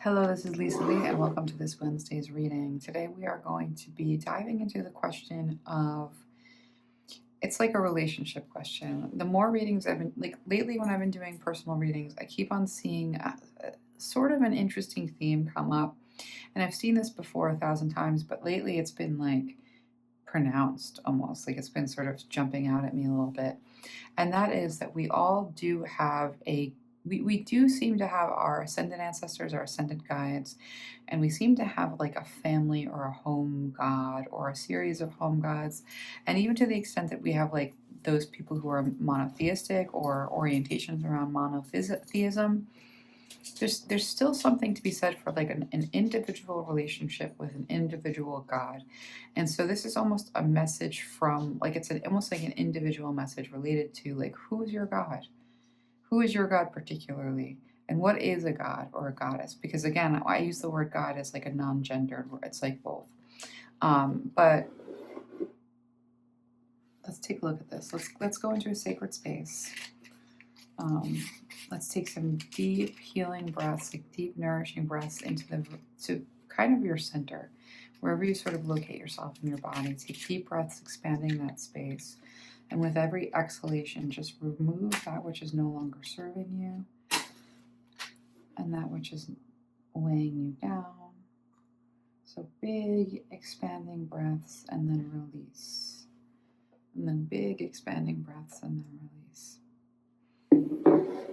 Hello, this is Lisa Lee, and welcome to this Wednesday's reading. Today we are going to be diving into the question of, it's like a relationship question. The more readings I've been, like lately when I've been doing personal readings, I keep on seeing sort of an interesting theme come up. And I've seen this before 1,000 times, but lately it's been like pronounced almost, like it's been sort of jumping out at me a little bit. And that is that we all do have we do seem to have our ascended ancestors, our ascended guides, and we seem to have like a family or a home god or a series of home gods. And even to the extent that we have like those people who are monotheistic or orientations around monotheism, there's still something to be said for like an individual relationship with an individual God. And so this is almost a message from like almost like an individual message related to like, who is your God? Who is your God particularly? And what is a god or a goddess? Because again, I use the word God as like a non-gendered word. It's like both. But let's take a look at this. Let's go into a sacred space. Let's take some deep healing breaths, like deep nourishing breaths to kind of your center, wherever you sort of locate yourself in your body. Take deep breaths, expanding that space. And with every exhalation, just remove that which is no longer serving you and that which is weighing you down. So big expanding breaths and then release. And then big expanding breaths and then release.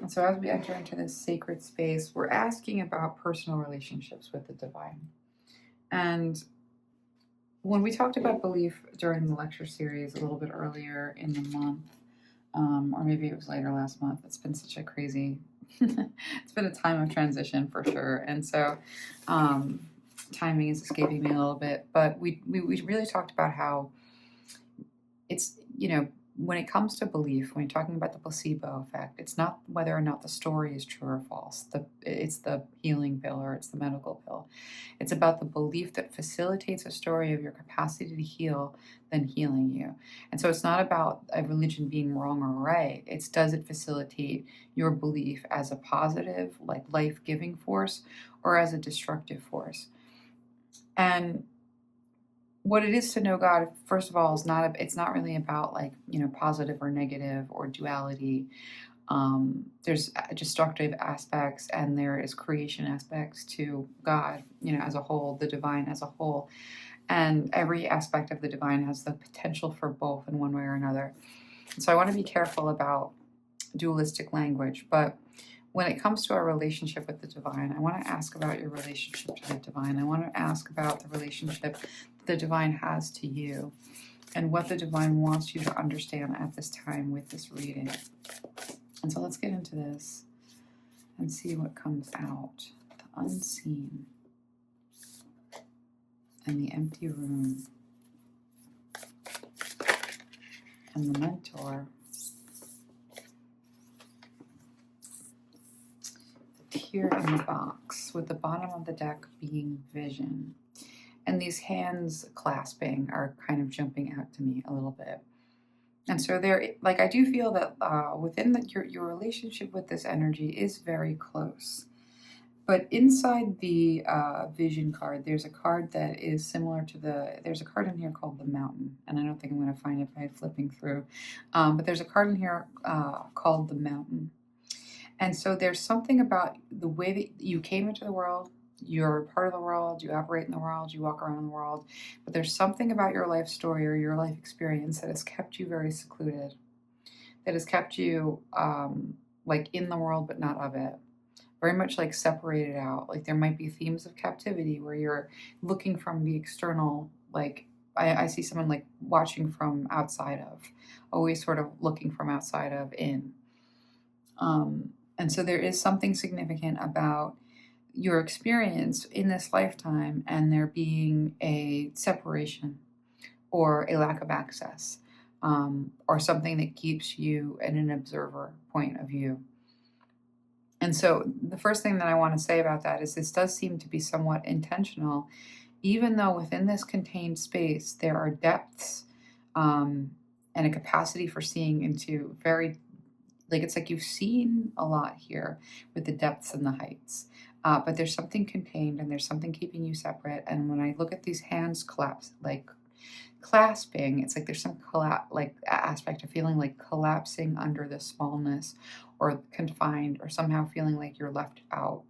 And so as we enter into this sacred space, we're asking about personal relationships with the divine. And when we talked about belief during the lecture series a little bit earlier in the month, or maybe it was later last month, it's been such a crazy, it's been a time of transition for sure. And so timing is escaping me a little bit, but we really talked about how it's, when it comes to belief, when you're talking about the placebo effect, it's not whether or not the story is true or false. It's the healing pill or it's the medical pill. It's about the belief that facilitates a story of your capacity to heal than healing you. And so it's not about a religion being wrong or right. Does it facilitate your belief as a positive, like life-giving force or as a destructive force? And what it is to know God, first of all, it's not really about like, positive or negative or duality. There's destructive aspects and there is creation aspects to God, as a whole, the divine as a whole. And every aspect of the divine has the potential for both in one way or another. And so I want to be careful about dualistic language, but when it comes to our relationship with the divine, I want to ask about your relationship to the divine. I want to ask about the relationship the divine has to you and what the divine wants you to understand at this time with this reading. And so let's get into this and see what comes out. The unseen and the empty room and the mentor. The tear in the box with the bottom of the deck being vision. And these hands clasping are kind of jumping out to me a little bit. And so I do feel that within your relationship with this energy is very close. But inside the vision card, there's a card that is similar to there's a card in here called the Mountain. And I don't think I'm going to find it by flipping through. But there's a card in here called the Mountain. And so there's something about the way that you came into the world. You're part of the world, you operate in the world, you walk around the world, but there's something about your life story or your life experience that has kept you very secluded, that has kept you like in the world but not of it, very much like separated out. Like there might be themes of captivity where you're looking from the external, like I see someone like watching from outside of, always sort of looking from outside of in. And so there is something significant about your experience in this lifetime and there being a separation or a lack of access or something that keeps you in an observer point of view. And so the first thing that I want to say about that is this does seem to be somewhat intentional, even though within this contained space there are depths and a capacity for seeing into it's like you've seen a lot here with the depths and the heights. but there's something contained and there's something keeping you separate. And when I look at these hands collapse, like clasping, it's like there's some aspect of feeling like collapsing under the smallness or confined or somehow feeling like you're left out,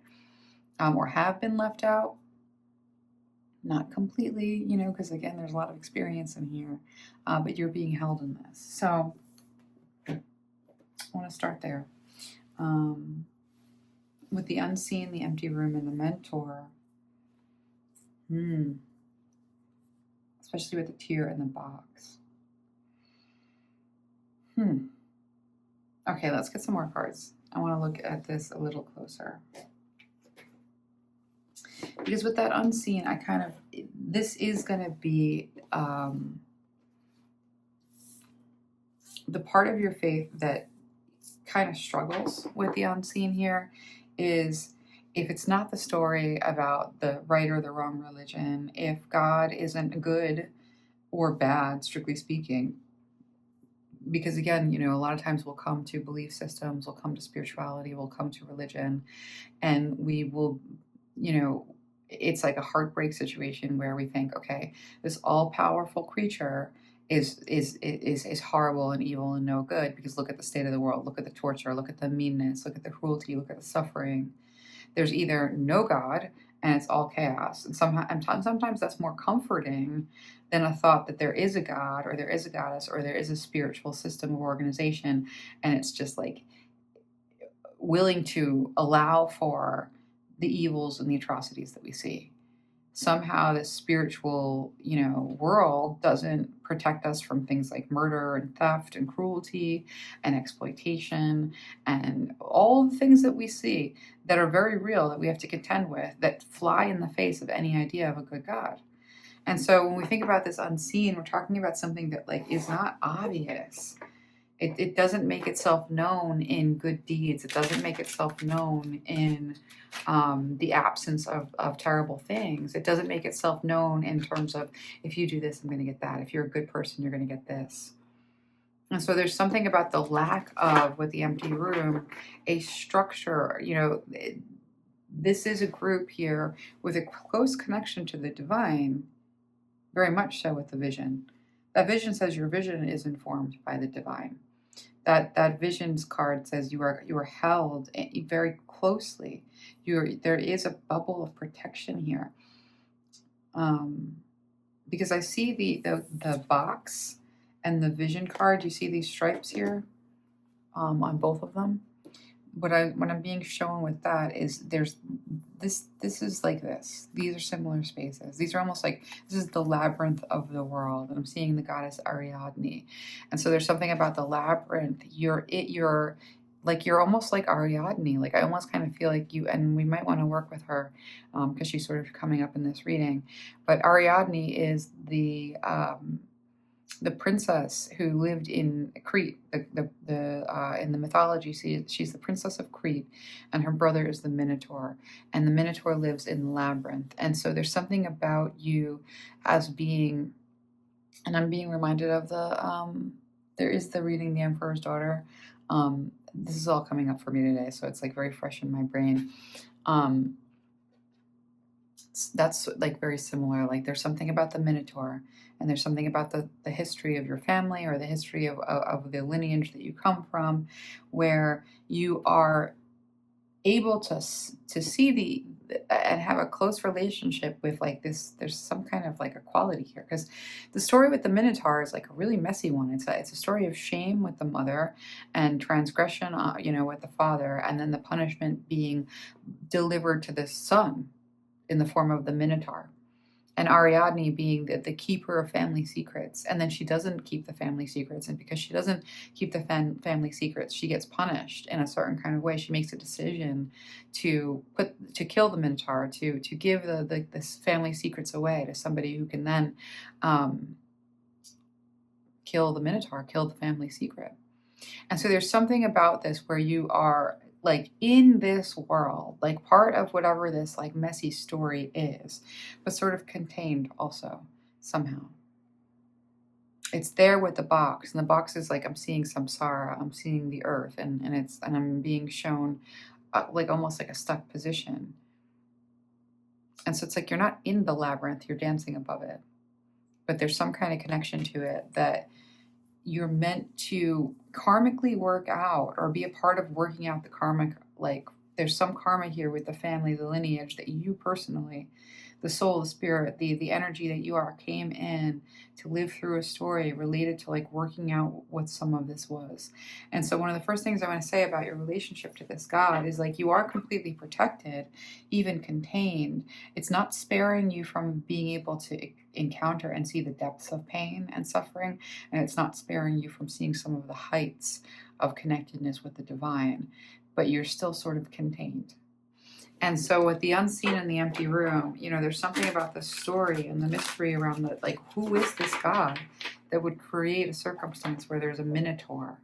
or have been left out. Not completely, because again, there's a lot of experience in here, but you're being held in this. So I want to start there. With the unseen, the empty room, and the mentor. Especially with the tear in the box. Okay, let's get some more cards. I want to look at this a little closer. Because with that unseen, this is going to be the part of your faith that kind of struggles with the unseen here is if it's not the story about the right or the wrong religion, if God isn't good or bad, strictly speaking, because again, a lot of times we'll come to belief systems, we'll come to spirituality, we'll come to religion, and we will, it's like a heartbreak situation where we think, okay, this all-powerful creature is horrible and evil and no good, because look at the state of the world, look at the torture, look at the meanness, look at the cruelty, look at the suffering. There's either no God and it's all chaos, and sometimes that's more comforting than a thought that there is a God or there is a goddess or there is a spiritual system or organization, and it's just like willing to allow for the evils and the atrocities that we see. Somehow the spiritual, world doesn't protect us from things like murder and theft and cruelty and exploitation and all the things that we see that are very real that we have to contend with, that fly in the face of any idea of a good God. And so when we think about this unseen, we're talking about something that is not obvious. It doesn't make itself known in good deeds. It doesn't make itself known in the absence of terrible things. It doesn't make itself known in terms of, if you do this, I'm going to get that. If you're a good person, you're going to get this. And so there's something about the lack of, with the empty room, a structure. This is a group here with a close connection to the divine, very much so with the vision. That vision says your vision is informed by the divine. That visions card says you are held very closely. There is a bubble of protection here. Because I see the box and the vision card. You see these stripes here on both of them. What I'm being shown with that is there's this is like this. These are similar spaces. These are almost like, this is the labyrinth of the world. And I'm seeing the goddess Ariadne. And so there's something about the labyrinth. You're almost like Ariadne. Like I almost kind of feel like you, and we might want to work with her because she's sort of coming up in this reading. But Ariadne is the princess who lived in Crete. In the mythology, she's the princess of Crete, and her brother is the Minotaur, and the Minotaur lives in the labyrinth. And so there's something about you as being, and I'm being reminded of there is the reading The Emperor's Daughter. This is all coming up for me today, so it's like very fresh in my brain. That's like very similar. Like there's something about the Minotaur, and there's something about the history of your family or the history of the lineage that you come from, where you are able to see and have a close relationship with like this. There's some kind of like a quality here, because the story with the Minotaur is like a really messy one. It's a story of shame with the mother and transgression, with the father, and then the punishment being delivered to the son in the form of the Minotaur. And Ariadne being the keeper of family secrets. And then she doesn't keep the family secrets. And because she doesn't keep the family secrets, she gets punished in a certain kind of way. She makes a decision to kill the Minotaur, to give the family secrets away to somebody who can then kill the Minotaur, kill the family secret. And so there's something about this where you are like in this world, like part of whatever this like messy story is, but sort of contained also somehow. It's there with the box, and the box is like, I'm seeing samsara, I'm seeing the earth, and I'm being shown like almost like a stuck position. And so it's like you're not in the labyrinth, you're dancing above it. But there's some kind of connection to it that you're meant to karmically work out or be a part of working out the karmic, like there's some karma here with the family, the lineage that you personally, the soul, the spirit, the energy that you are came in to live through a story related to like working out what some of this was. And so one of the first things I want to say about your relationship to this God is like you are completely protected, even contained. It's not sparing you from being able to encounter and see the depths of pain and suffering, and it's not sparing you from seeing some of the heights of connectedness with the divine, but you're still sort of contained. And so with the unseen and the empty room, there's something about the story and the mystery around the, like, who is this God that would create a circumstance where there's a minotaur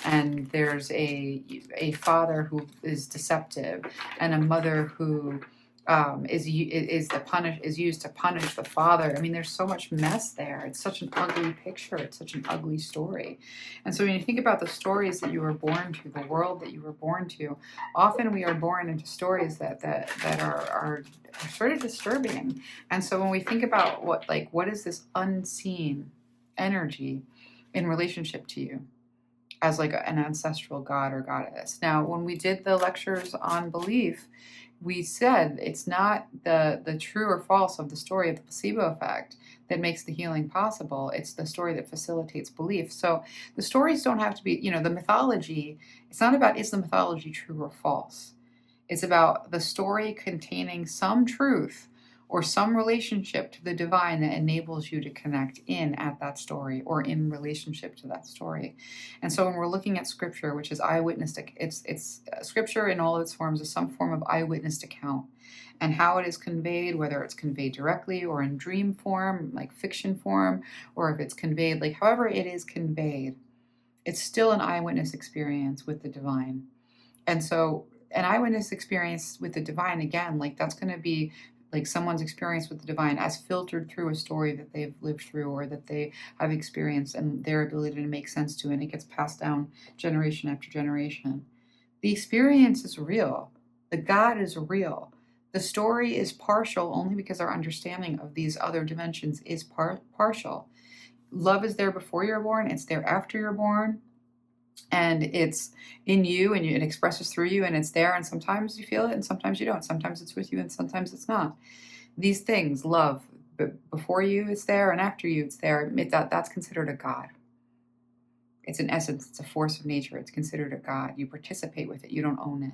and there's a father who is deceptive and a mother who is used to punish the father. I mean, there's so much mess there. It's such an ugly picture. It's such an ugly story. And so when you think about the stories that you were born to, the world that you were born to, often we are born into stories that are sort of disturbing. And so when we think about what is this unseen energy in relationship to you as like an ancestral god or goddess. Now, when we did the lectures on belief, we said it's not the true or false of the story of the placebo effect that makes the healing possible. It's the story that facilitates belief. So the stories don't have to be, the mythology, it's not about is the mythology true or false. It's about the story containing some truth or some relationship to the divine that enables you to connect in at that story or in relationship to that story. And so when we're looking at scripture, which is eyewitness, it's scripture in all its forms is some form of eyewitness account, and how it is conveyed, whether it's conveyed directly or in dream form, like fiction form, or if it's conveyed, like however it is conveyed, it's still an eyewitness experience with the divine. And so an eyewitness experience with the divine, again, like that's going to be like someone's experience with the divine as filtered through a story that they've lived through or that they have experienced and their ability to make sense to, and it gets passed down generation after generation. The experience is real. The God is real. The story is partial only because our understanding of these other dimensions is partial. Love is there before you're born. It's there after you're born. And it's in you and it expresses through you and it's there. And sometimes you feel it and sometimes you don't. Sometimes it's with you and sometimes it's not. These things, love, before you it's there and after you it's there. That's considered a God. It's an essence. It's a force of nature. It's considered a God. You participate with it. You don't own it.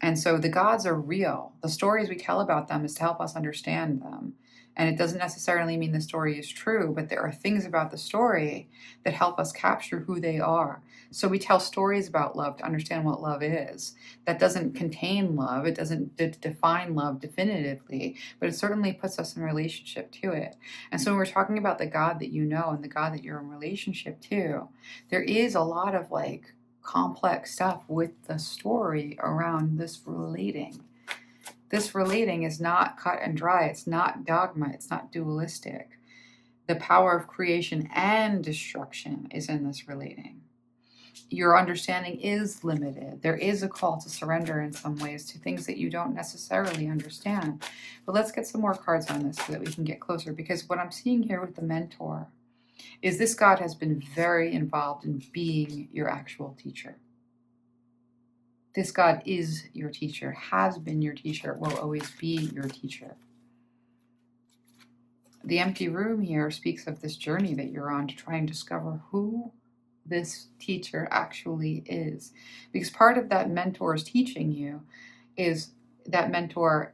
And so the gods are real. The stories we tell about them is to help us understand them. And it doesn't necessarily mean the story is true, but there are things about the story that help us capture who they are. So we tell stories about love to understand what love is. That doesn't contain love. It doesn't define love definitively, but it certainly puts us in relationship to it. And so when we're talking about the God that you know and the God that you're in relationship to, there is a lot of like complex stuff with the story around this relating. This relating is not cut and dry. It's not dogma. It's not dualistic. The power of creation and destruction is in this relating. Your understanding is limited. There is a call to surrender in some ways to things that you don't necessarily understand. But let's get some more cards on this so that we can get closer, because what I'm seeing here with the mentor is this God has been very involved in being your actual teacher. This God is your teacher, has been your teacher, will always be your teacher. The empty room here speaks of this journey that you're on to try and discover who this teacher actually is. Because part of that mentor's teaching you is that mentor,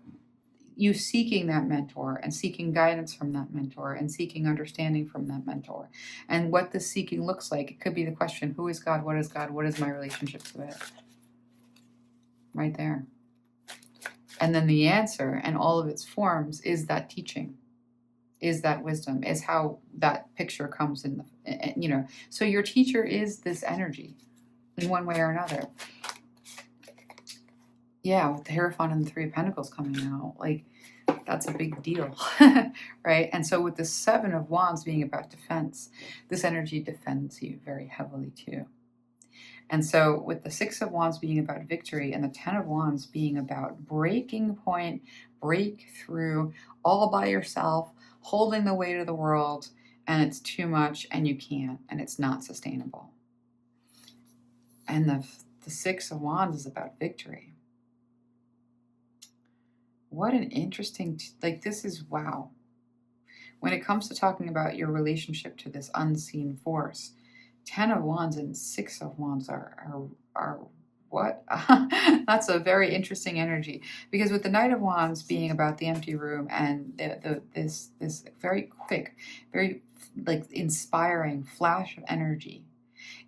you seeking that mentor and seeking guidance from that mentor and seeking understanding from that mentor. And what this seeking looks like, it could be the question, who is God? What is God? What is my relationship to it? Right there. And then the answer and all of its forms is that teaching, is that wisdom, is how that picture comes in the, so your teacher is this energy in one way or another. Yeah, with the Hierophant and the Three of Pentacles coming out, like that's a big deal, right? And so with the Seven of Wands being about defense, this energy defends you very heavily too. And so with the Six of Wands being about victory and the Ten of Wands being about breaking point, breakthrough, all by yourself, holding the weight of the world, and it's too much and you can't, and it's not sustainable. And the Six of Wands is about victory. What an interesting, this is wow. When it comes to talking about your relationship to this unseen force, 10 of Wands and 6 of Wands are what? That's a very interesting energy, because with the Knight of Wands being about the empty room and this very quick, very inspiring flash of energy,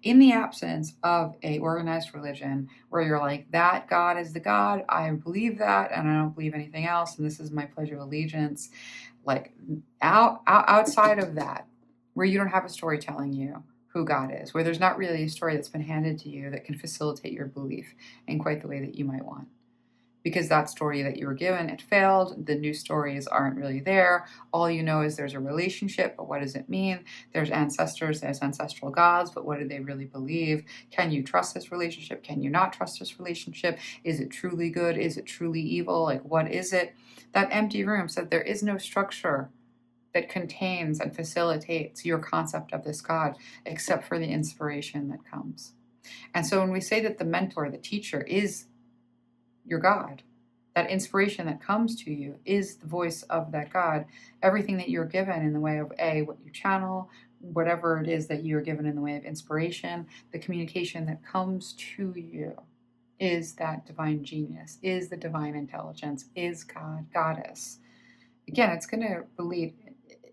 in the absence of a organized religion where you're like, that God is the God, I believe that, and I don't believe anything else, and this is my pledge of allegiance. Like outside of that, where you don't have a story telling you who God is, where there's not really a story that's been handed to you that can facilitate your belief in quite the way that you might want. Because that story that you were given, it failed. The new stories aren't really there. All you know is there's a relationship, but what does it mean? There's ancestors, there's ancestral gods, but what do they really believe? Can you trust this relationship? Can you not trust this relationship? Is it truly good? Is it truly evil? Like, what is it? That empty room said there is no structure that contains and facilitates your concept of this God, except for the inspiration that comes. And so when we say that the mentor, the teacher, is your God, that inspiration that comes to you is the voice of that God. Everything that you're given in the way of what you channel, whatever it is that you're given in the way of inspiration, the communication that comes to you is that divine genius, is the divine intelligence, is God, goddess. Again, it's going to believe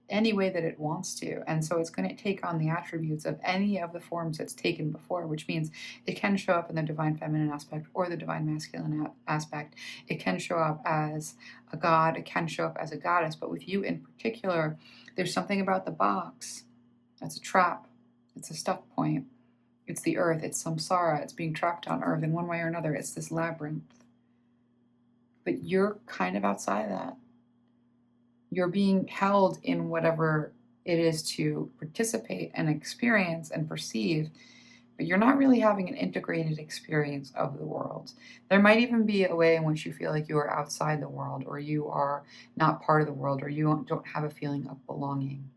any way that it wants to. And so it's going to take on the attributes of any of the forms it's taken before, which means it can show up in the divine feminine aspect or the divine masculine aspect. It can show up as a god, it can show up as a goddess, but with you in particular, there's something about the box that's a trap. It's a stuck point. It's the earth. It's samsara. It's being trapped on earth in one way or another. It's this labyrinth. But you're kind of outside that. You're being held in whatever it is to participate and experience and perceive, but you're not really having an integrated experience of the world. There might even be a way in which you feel like you are outside the world, or you are not part of the world, or you don't have a feeling of belonging.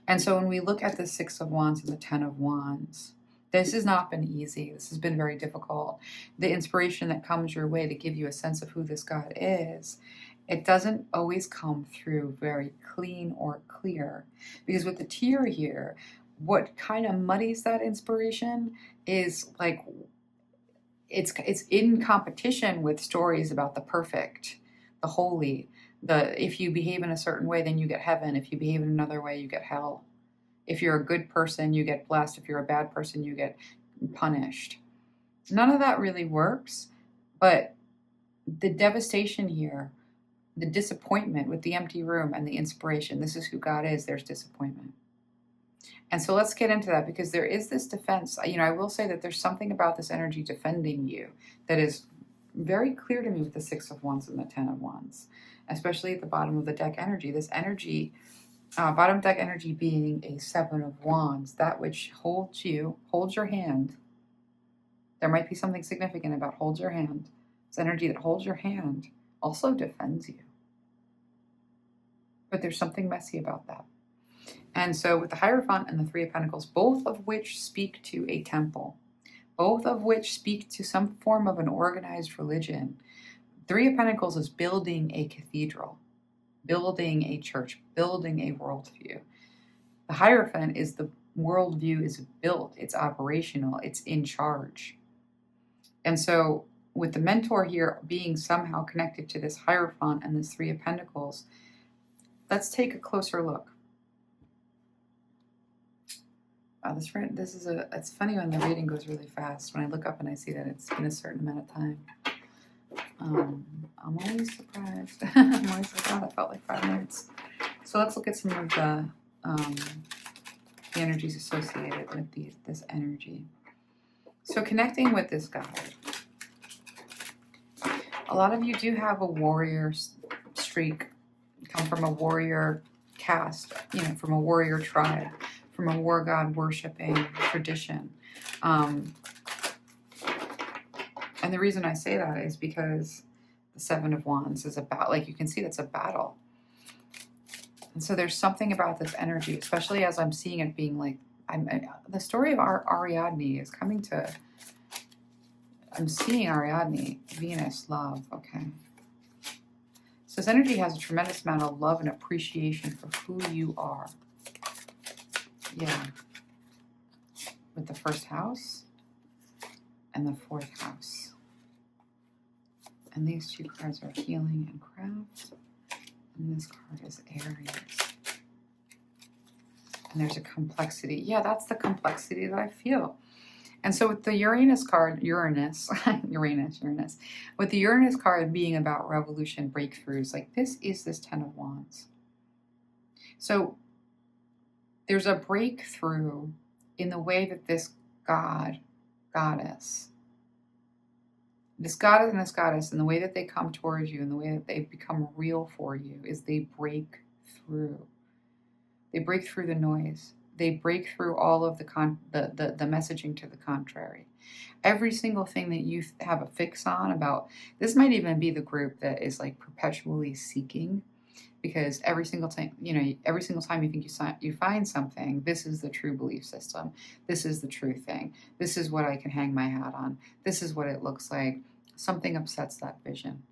And so when we look at the Six of Wands and the 10 of Wands, this has not been easy. This has been very difficult. The inspiration that comes your way to give you a sense of who this God is, it doesn't always come through very clean or clear. Because with the tear here, what kind of muddies that inspiration is like, it's in competition with stories about the perfect, the holy, if you behave in a certain way, then you get heaven. If you behave in another way, you get hell. If you're a good person, you get blessed. If you're a bad person, you get punished. None of that really works, but the devastation here, the disappointment with the empty room and the inspiration, this is who God is, there's disappointment. And so let's get into that, because there is this defense. I will say that there's something about this energy defending you that is very clear to me with the Six of Wands and the 10 of Wands, especially at the bottom of the deck energy. This energy, bottom deck energy being a 7 of Wands, that which holds your hand. There might be something significant about holds your hand. This energy that holds your hand also defends you. But there's something messy about that. And so with the Hierophant and the Three of Pentacles, both of which speak to a temple, both of which speak to some form of an organized religion. Three of Pentacles is building a cathedral, building a church, building a worldview. The Hierophant is the worldview is built, it's operational, it's in charge. And so with the mentor here being somehow connected to this Hierophant and this Three of Pentacles, let's take a closer look. It's funny when the reading goes really fast. When I look up and I see that it's been a certain amount of time. I'm always surprised. I'm always like, oh, that felt like 5 minutes. So let's look at some of the energies associated with this energy. So connecting with this God, a lot of you do have a warrior streak, come from a warrior caste, from a warrior tribe, from a war god worshipping tradition. And the reason I say that is because the Seven of Wands is about, like you can see, that's a battle. And so there's something about this energy, especially as I'm seeing it being like, the story of Ariadne is coming to, I'm seeing Ariadne, Venus, love, okay. So this energy has a tremendous amount of love and appreciation for who you are. Yeah. With the first house and the fourth house. And these two cards are healing and craft. And this card is Aries. And there's a complexity. Yeah, that's the complexity that I feel. And so with the Uranus card, Uranus. With the Uranus card being about revolution, breakthroughs, like this is this Ten of Wands. So there's a breakthrough in the way that this goddess, this goddess and this goddess, and the way that they come towards you and the way that they become real for you is they break through. They break through the noise. They break through all of the messaging to the contrary. Every single thing that you have a fix on about, this might even be the group that is like perpetually seeking, because every single time, every single time you think you find something, this is the true belief system. This is the true thing. This is what I can hang my hat on. This is what it looks like. Something upsets that vision.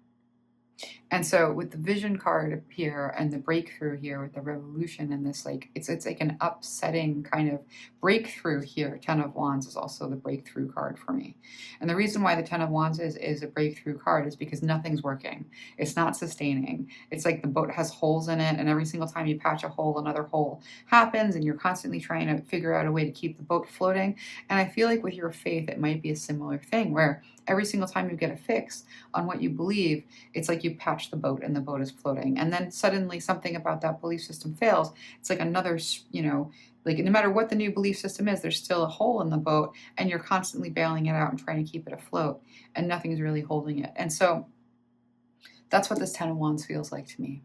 And so with the vision card here and the breakthrough here with the revolution and this, like, it's like an upsetting kind of breakthrough here. Ten of Wands is also the breakthrough card for me. And the reason why the Ten of Wands is a breakthrough card is because nothing's working. It's not sustaining. It's like the boat has holes in it, and every single time you patch a hole, another hole happens, and you're constantly trying to figure out a way to keep the boat floating. And I feel like with your faith, it might be a similar thing where every single time you get a fix on what you believe, it's like you patch the boat and the boat is floating. And then suddenly something about that belief system fails. It's like another, like no matter what the new belief system is, there's still a hole in the boat and you're constantly bailing it out and trying to keep it afloat and nothing's really holding it. And so that's what this Ten of Wands feels like to me.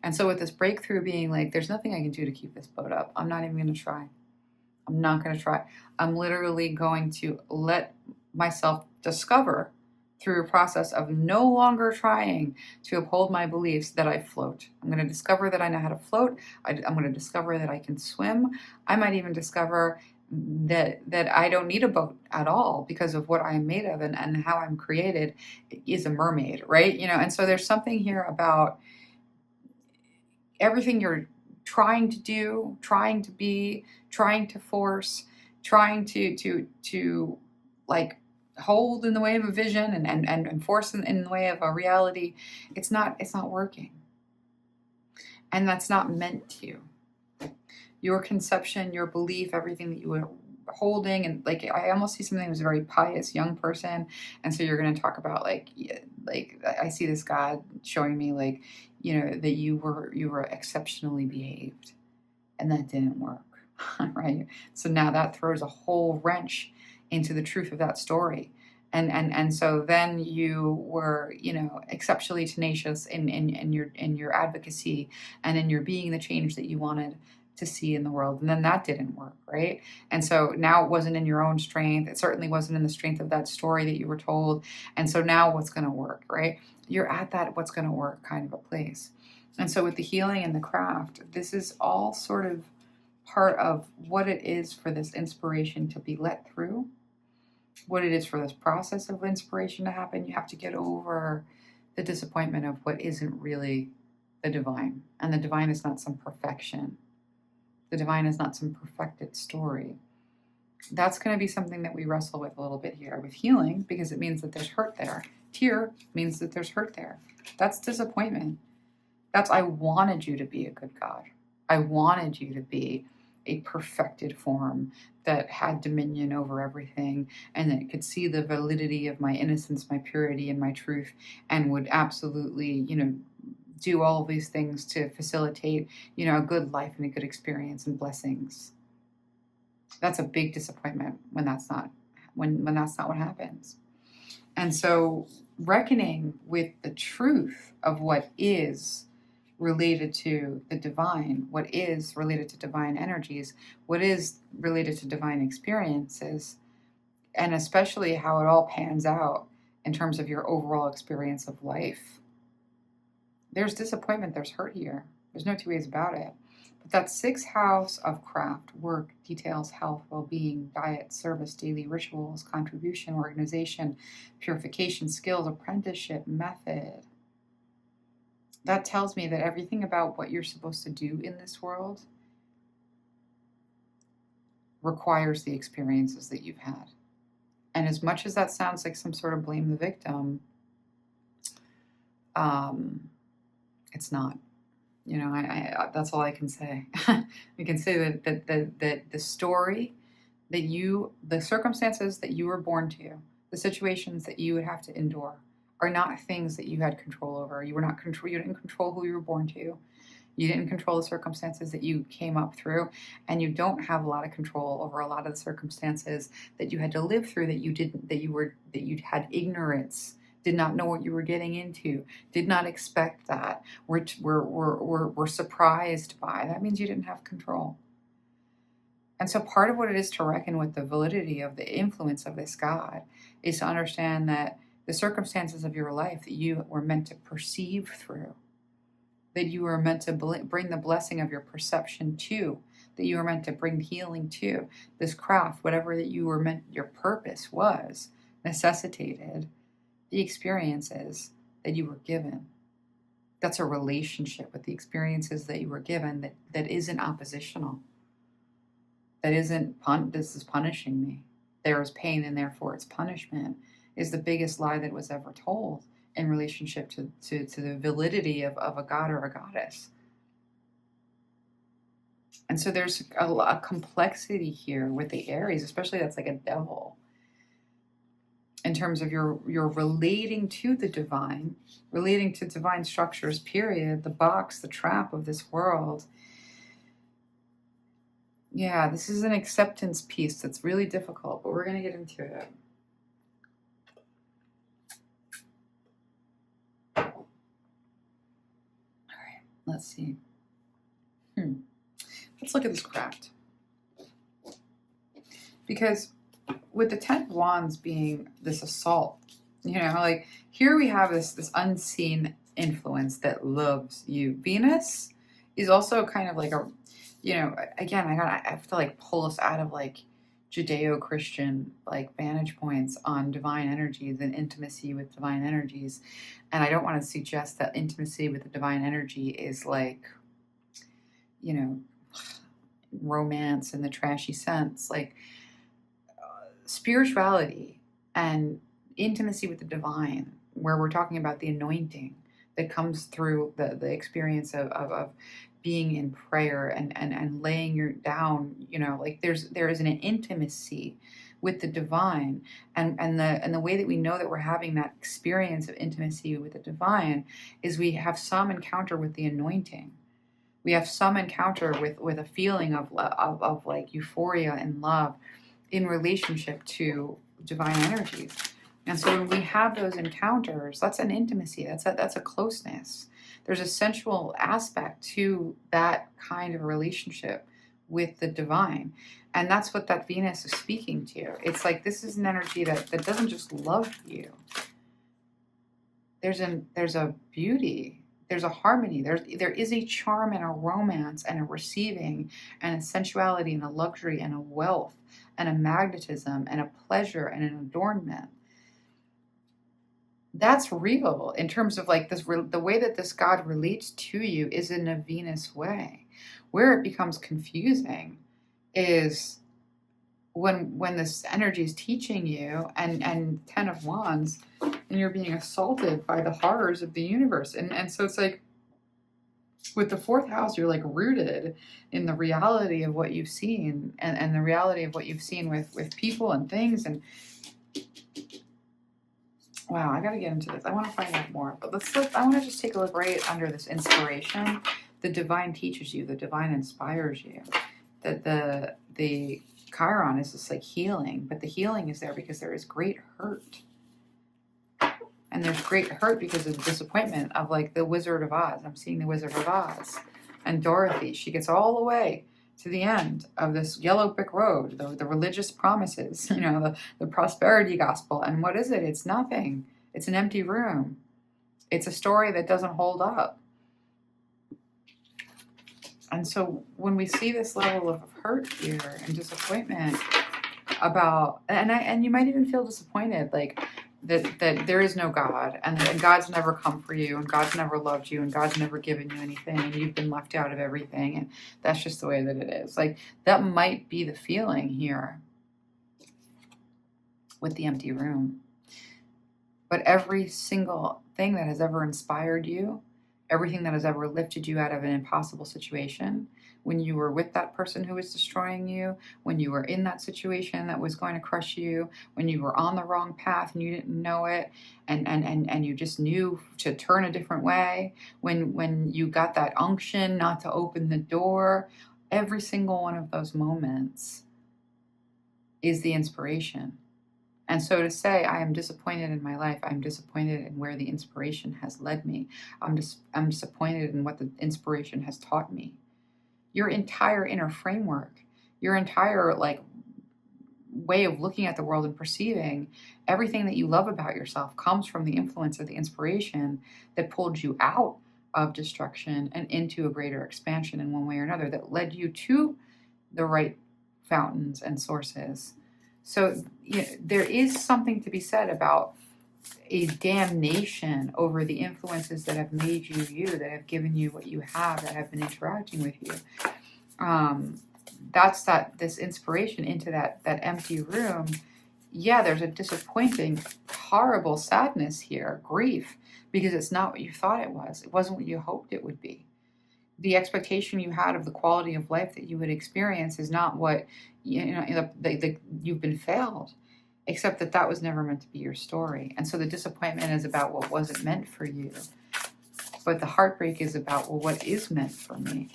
And so with this breakthrough being like, there's nothing I can do to keep this boat up. I'm not even going to try. I'm not going to try. I'm literally going to let myself discover through a process of no longer trying to uphold my beliefs that I float. I'm going to discover that I know how to float. I'm going to discover that I can swim. I might even discover that I don't need a boat at all because of what I'm made of and how I'm created is a mermaid, right? And so there's something here about everything you're trying to do, trying to be, trying to force, trying to like hold in the way of a vision and force in the way of a reality. It's not working. And that's not meant to. Your conception, your belief, everything that you were holding, and like I almost see something that was a very pious young person, and so you're going to talk about like I see this God showing me like that you were exceptionally behaved, and that didn't work, right? So now that throws a whole wrench into the truth of that story. And so then you were, exceptionally tenacious in your advocacy and in your being the change that you wanted to see in the world. And then that didn't work, right? And so now it wasn't in your own strength. It certainly wasn't in the strength of that story that you were told. And so now what's going to work, right? You're at that what's going to work kind of a place. And so with the healing and the craft, this is all sort of part of what it is for this inspiration to be let through, what it is for this process of inspiration to happen. You have to get over the disappointment of what isn't really the divine. And the divine is not some perfection. The divine is not some perfected story. That's going to be something that we wrestle with a little bit here with healing, because it means that there's hurt there. Tear means that there's hurt there. That's disappointment. That's, I wanted you to be a good God. I wanted you to be a perfected form that had dominion over everything and that could see the validity of my innocence, my purity, and my truth, and would absolutely, do all of these things to facilitate, a good life and a good experience and blessings. That's a big disappointment when that's not what happens. And so reckoning with the truth of what is related to the divine, what is related to divine energies, what is related to divine experiences, and especially how it all pans out in terms of your overall experience of life. There's disappointment, there's hurt here. There's no two ways about it. But that sixth house of craft, work, details, health, well-being, diet, service, daily rituals, contribution, organization, purification, skills, apprenticeship, method. That tells me that everything about what you're supposed to do in this world requires the experiences that you've had. And as much as that sounds like some sort of blame the victim, it's not. You know, I that's all I can say. I can say that the story that the circumstances that you were born to, the situations that you would have to endure, are not things that you had control over. You didn't control who you were born to. You didn't control the circumstances that you came up through, and you don't have a lot of control over a lot of the circumstances that you had to live through that you had ignorance, did not know what you were getting into, did not expect that, were surprised by. That means you didn't have control. And so part of what it is to reckon with the validity of the influence of this God is to understand that the circumstances of your life that you were meant to perceive through, that you were meant to bring the blessing of your perception to, that you were meant to bring healing to, this craft, whatever that you were meant, your purpose was, necessitated the experiences that you were given. That's a relationship with the experiences that you were given that isn't oppositional. That isn't, this is punishing me. There is pain and therefore it's punishment, is the biggest lie that was ever told in relationship to the validity of a god or a goddess. And so there's a complexity here with the Aries, especially that's like a devil, in terms of your relating to the divine, relating to divine structures, period, the box, the trap of this world. Yeah, this is an acceptance piece that's really difficult, but we're going to get into it. All right, let's see. Let's look at this craft. Because with the 10 of Wands being this assault, you know, like here we have this unseen influence that loves you. Venus is also kind of like a, you know, again, I have to like pull us out of like Judeo-Christian like vantage points on divine energies and intimacy with divine energies. And I don't want to suggest that intimacy with the divine energy is like, you know, romance in the trashy sense. Like spirituality and intimacy with the divine, where we're talking about the anointing that comes through the experience of being in prayer and laying your down, you know, like there is an intimacy with the divine, and the way that we know that we're having that experience of intimacy with the divine is we have some encounter with the anointing. We have some encounter with a feeling of like euphoria and love in relationship to divine energies. And so when we have those encounters, that's an intimacy, that's a closeness. There's a sensual aspect to that kind of relationship with the divine. And that's what that Venus is speaking to. It's like this is an energy that doesn't just love you. There's a beauty, there's a harmony, there is a charm and a romance and a receiving and a sensuality and a luxury and a wealth and a magnetism and a pleasure and an adornment. That's real in terms of like this, the way that this God relates to you is in a Venus way. Where it becomes confusing is when this energy is teaching you and 10 of Wands and you're being assaulted by the horrors of the universe. And so it's like with the 4th house, you're like rooted in the reality of what you've seen and the reality of what you've seen with people and things. And wow, I got to get into this. I want to find out more, but I want to just take a look right under this inspiration. The divine teaches you, the divine inspires you. That the Chiron is just like healing, but the healing is there because there is great hurt. And there's great hurt because of the disappointment of like the Wizard of Oz. I'm seeing the Wizard of Oz. And Dorothy, she gets all the way to the end of this yellow brick road, the religious promises, the prosperity gospel. And what is it? It's nothing. It's an empty room. It's a story that doesn't hold up. And so when we see this level of hurt here and disappointment about, and you might even feel disappointed, like that there is no God, and God's never come for you, and God's never loved you, and God's never given you anything, and you've been left out of everything, and that's just the way that it is. Like, that might be the feeling here with the empty room. But every single thing that has ever inspired you, everything that has ever lifted you out of an impossible situation, when you were with that person who was destroying you, when you were in that situation that was going to crush you, when you were on the wrong path and you didn't know it, and you just knew to turn a different way, when you got that unction not to open the door, every single one of those moments is the inspiration. And so to say, I am disappointed in my life, I'm disappointed in where the inspiration has led me, I'm disappointed in what the inspiration has taught me. Your entire inner framework, your entire way of looking at the world and perceiving everything that you love about yourself comes from the influence of the inspiration that pulled you out of destruction and into a greater expansion in one way or another, that led you to the right fountains and sources. So there is something to be said about a damnation over the influences that have made you you, that have given you what you have, that have been interacting with you. That's this inspiration into that empty room. Yeah, there's a disappointing, horrible sadness here, grief, because it's not what you thought it was. It wasn't what you hoped it would be. The expectation you had of the quality of life that you would experience is not what, you've been failed, except that was never meant to be your story. And so the disappointment is about what wasn't meant for you. But the heartbreak is about, well, what is meant for me?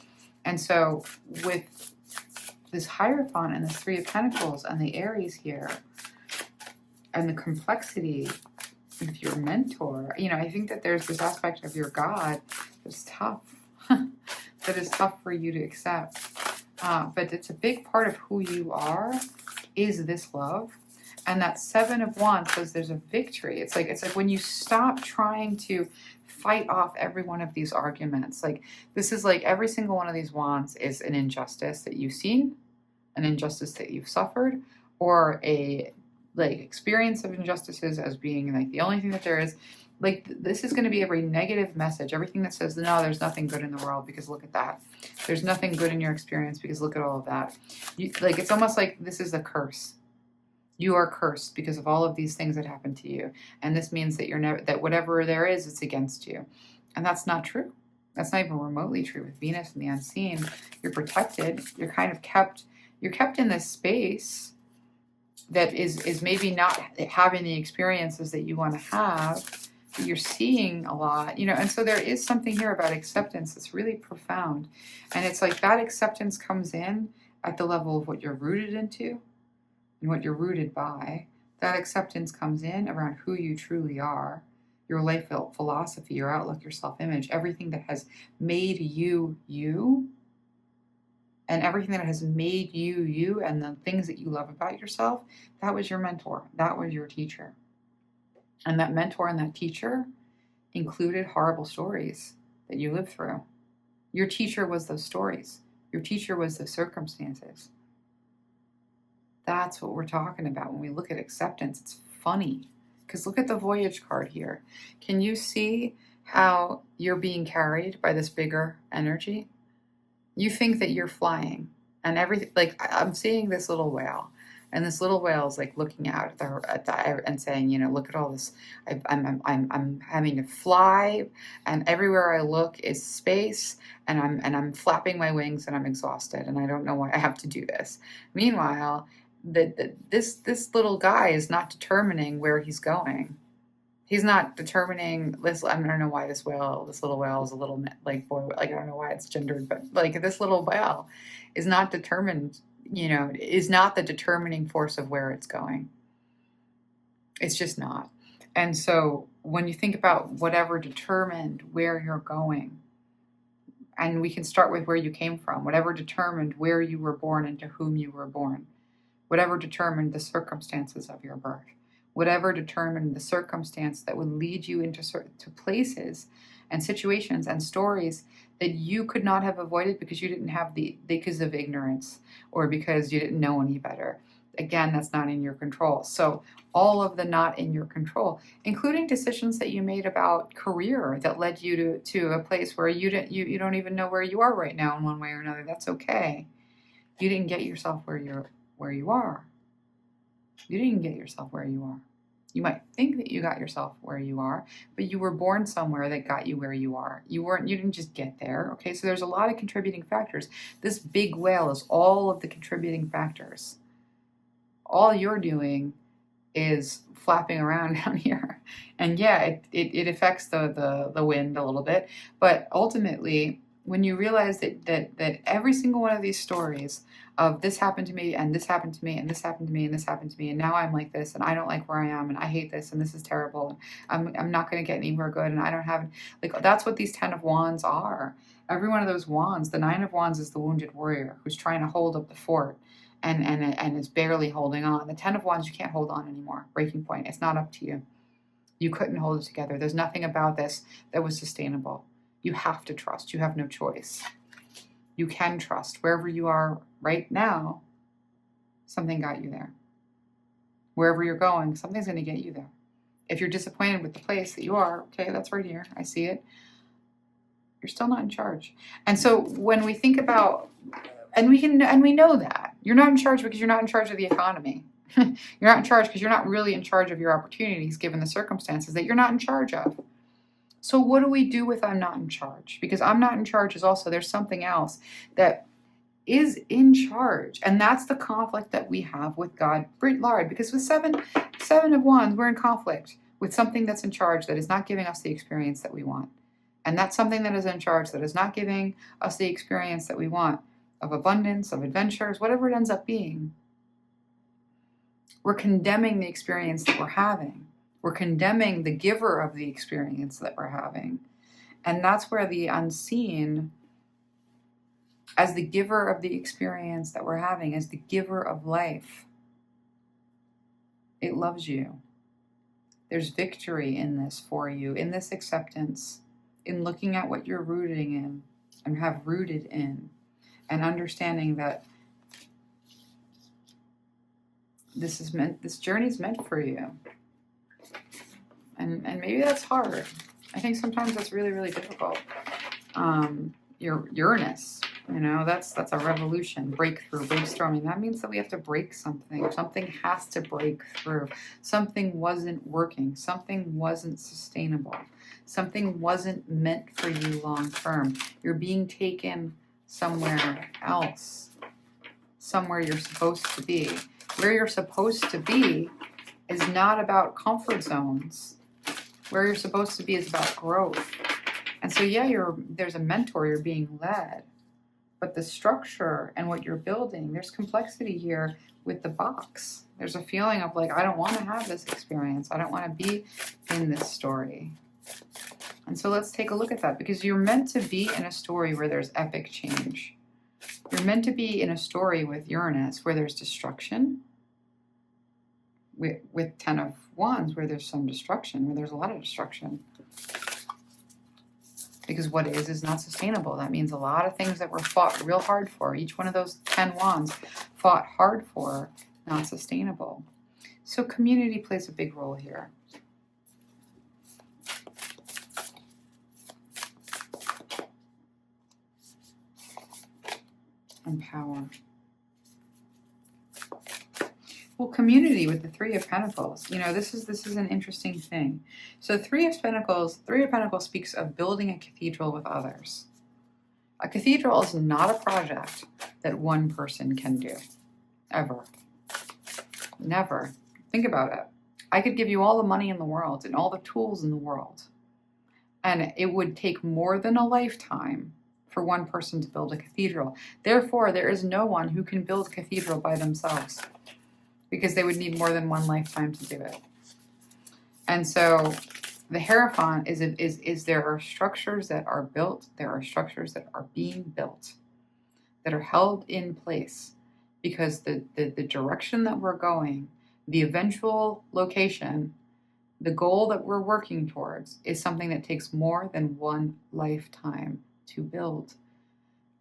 And so with this Hierophant and this Three of Pentacles and the Aries here, and the complexity with your mentor, I think that there's this aspect of your God that's tough, that is tough for you to accept. But it's a big part of who you are, is this love. And that Seven of Wands says there's a victory. It's like when you stop trying to fight off every one of these arguments. Like, this is like every single one of these wands is an injustice that you've seen, an injustice that you've suffered, or a experience of injustices as being the only thing that there is. This is going to be every negative message, everything that says, no, there's nothing good in the world because look at that. There's nothing good in your experience because look at all of that. It's almost like this is a curse. You are cursed because of all of these things that happened to you. And this means that that whatever there is, it's against you. And that's not true. That's not even remotely true. With Venus and the unseen, you're protected. You're kind of kept in this space that is maybe not having the experiences that you want to have. You're seeing a lot, and so there is something here about acceptance that's really profound. And it's like that acceptance comes in at the level of what you're rooted into and what you're rooted by. That acceptance comes in around who you truly are, your life philosophy, your outlook, your self-image, everything that has made you you, and everything that has made you you, and the things that you love about yourself. That was your mentor. That was your teacher. And that mentor and that teacher included horrible stories that you lived through. Your teacher was those stories. Your teacher was the circumstances. That's what we're talking about when we look at acceptance. It's funny, because look at the Voyage card here. Can you see how you're being carried by this bigger energy? You think that you're flying, and everything, I'm seeing this little whale. And this little whale is looking out at the and saying, look at all this. I'm having to fly, and everywhere I look is space, and I'm flapping my wings, and I'm exhausted, and I don't know why I have to do this. Meanwhile, this little guy is not determining where he's going. He's not determining this. I don't know why this little whale is a little boy. I don't know why it's gendered, but this little whale is not determined. Is not the determining force of where it's going. It's just not. And so when you think about whatever determined where you're going, and we can start with where you came from, whatever determined where you were born and to whom you were born, whatever determined the circumstances of your birth, whatever determined the circumstance that would lead you into to places and situations and stories that you could not have avoided because you didn't have because of ignorance or because you didn't know any better. Again, that's not in your control. So all of the not in your control, including decisions that you made about career that led you to a place where you don't even know where you are right now in one way or another. That's okay. You didn't get yourself where you are. You didn't get yourself where you are. You might think that you got yourself where you are, but you were born somewhere that got you where you are. You didn't just get there. Okay, so there's a lot of contributing factors. This big whale is all of the contributing factors. All you're doing is flapping around down here. And yeah, it affects the wind a little bit, but ultimately, when you realize that every single one of these stories of this happened to me and this happened to me and this happened to me and this happened to me and now I'm like this and I don't like where I am and I hate this and this is terrible and I'm not going to get anywhere good and I don't have, like, that's what these 10 of Wands are. Every one of those wands, the 9 of Wands is the wounded warrior who's trying to hold up the fort and is barely holding on. The 10 of Wands, you can't hold on anymore. Breaking point. It's not up to you. You couldn't hold it together. There's nothing about this that was sustainable. You have to trust. You have no choice. You can trust. Wherever you are right now, something got you there. Wherever you're going, something's going to get you there. If you're disappointed with the place that you are, okay, that's right here. I see it. You're still not in charge. And so when we think about, and we know that you're not in charge because you're not in charge of the economy. You're not in charge because you're not really in charge of your opportunities given the circumstances that you're not in charge of. So what do we do with I'm not in charge? Because I'm not in charge is also, there's something else that is in charge. And that's the conflict that we have with God writ large. Because with seven of Wands, we're in conflict with something that's in charge that is not giving us the experience that we want. And that's something that is in charge that is not giving us the experience that we want of abundance, of adventures, whatever it ends up being. We're condemning the experience that we're having. We're condemning the giver of the experience that we're having. And that's where the unseen, as the giver of the experience that we're having, as the giver of life, it loves you. There's victory in this for you, in this acceptance, in looking at what you're rooting in and have rooted in, and understanding that this journey's meant for you. And maybe that's hard. I think sometimes that's really, really difficult. Your Uranus, that's a revolution, breakthrough, brainstorming. That means that we have to break something. Something has to break through. Something wasn't working. Something wasn't sustainable. Something wasn't meant for you long term. You're being taken somewhere else, somewhere you're supposed to be. Where you're supposed to be is not about comfort zones. Where you're supposed to be is about growth. And so, yeah, there's a mentor, you're being led. But the structure and what you're building, there's complexity here with the box. There's a feeling of like, I don't want to have this experience. I don't want to be in this story. And so let's take a look at that, because you're meant to be in a story where there's epic change. You're meant to be in a story with Uranus where there's destruction. With 10 of Wands, where there's some destruction, where there's a lot of destruction. Because what is not sustainable. That means a lot of things that were fought real hard for, each one of those 10 Wands fought hard for, not sustainable. So community plays a big role here. And power. Well, community with the 3 of Pentacles. This is an interesting thing. So 3 of Pentacles speaks of building a cathedral with others. A cathedral is not a project that one person can do. Ever. Never. Think about it. I could give you all the money in the world and all the tools in the world, and it would take more than a lifetime for one person to build a cathedral. Therefore, there is no one who can build a cathedral by themselves, because they would need more than one lifetime to do it. And so the Hierophant is there are structures that are built, there are structures that are being built, that are held in place because the direction that we're going, the eventual location, the goal that we're working towards is something that takes more than one lifetime to build,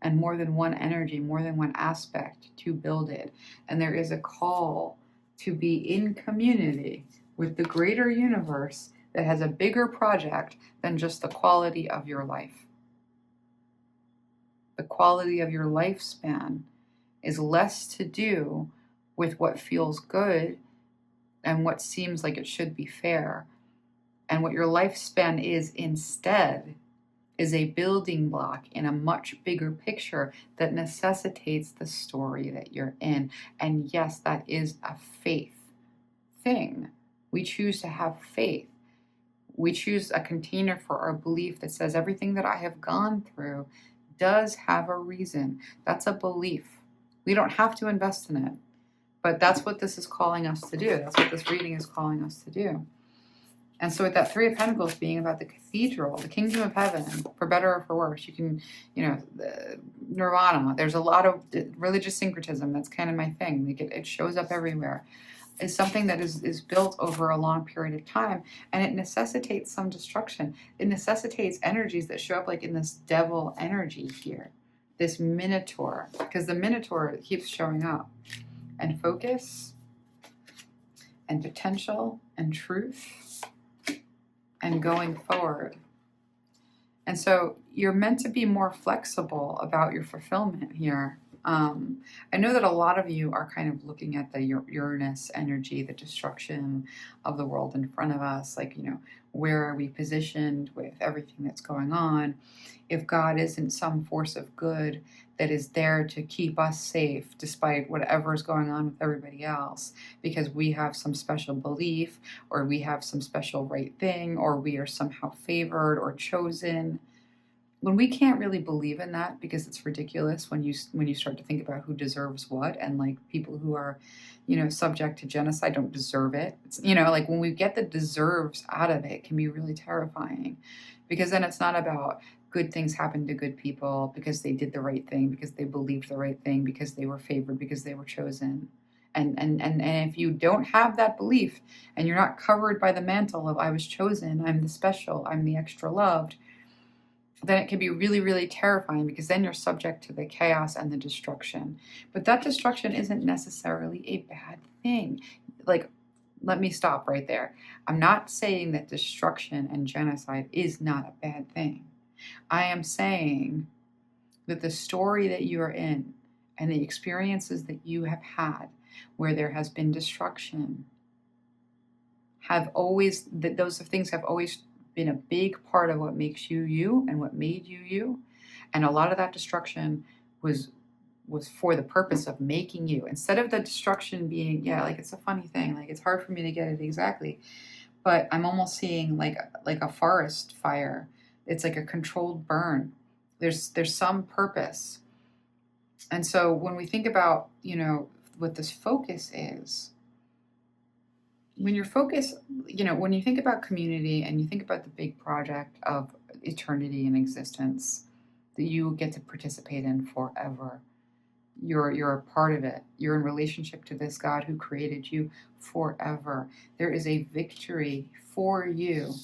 and more than one energy, more than one aspect to build it. And there is a call to be in community with the greater universe that has a bigger project than just the quality of your life. The quality of your lifespan is less to do with what feels good and what seems like it should be fair. And what your lifespan is instead is a building block in a much bigger picture that necessitates the story that you're in. And yes, that is a faith thing. We choose to have faith. We choose a container for our belief that says everything that I have gone through does have a reason. That's a belief. We don't have to invest in it, but that's what this is calling us to do. That's what this reading is calling us to do. And so with that Three of Pentacles being about the cathedral, the kingdom of heaven, for better or for worse, you can, nirvana, there's a lot of religious syncretism. That's kind of my thing. Like it shows up everywhere. Is something that is built over a long period of time, and it necessitates some destruction. It necessitates energies that show up like in this devil energy here, this minotaur, because the minotaur keeps showing up, and focus, and potential, and truth, and going forward. And so you're meant to be more flexible about your fulfillment here. I know that a lot of you are kind of looking at the Uranus energy, the destruction of the world in front of us. Like, where are we positioned with everything that's going on? If God isn't some force of good that is there to keep us safe despite whatever is going on with everybody else, because we have some special belief, or we have some special right thing, or we are somehow favored or chosen. When we can't really believe in that, because it's ridiculous when you start to think about who deserves what, and like people who are, subject to genocide don't deserve it. It's, like when we get the deserves out of it, can be really terrifying, because then it's not about good things happen to good people because they did the right thing, because they believed the right thing, because they were favored, because they were chosen. And if you don't have that belief, and you're not covered by the mantle of I was chosen, I'm the special, I'm the extra loved, then it can be really, really terrifying, because then you're subject to the chaos and the destruction. But that destruction isn't necessarily a bad thing. Like, let me stop right there. I'm not saying that destruction and genocide is not a bad thing. I am saying that the story that you are in and the experiences that you have had where there has been destruction those things have always been a big part of what makes you you and what made you you. And a lot of that destruction was for the purpose of making you, instead of the destruction being, like, it's a funny thing, like it's hard for me to get it exactly, but I'm almost seeing like a forest fire. It's like a controlled burn. There's some purpose. And so when we think about, what this focus is, when you're focused, when you think about community and you think about the big project of eternity and existence that you get to participate in forever, you're a part of it. You're in relationship to this God who created you forever. There is a victory for you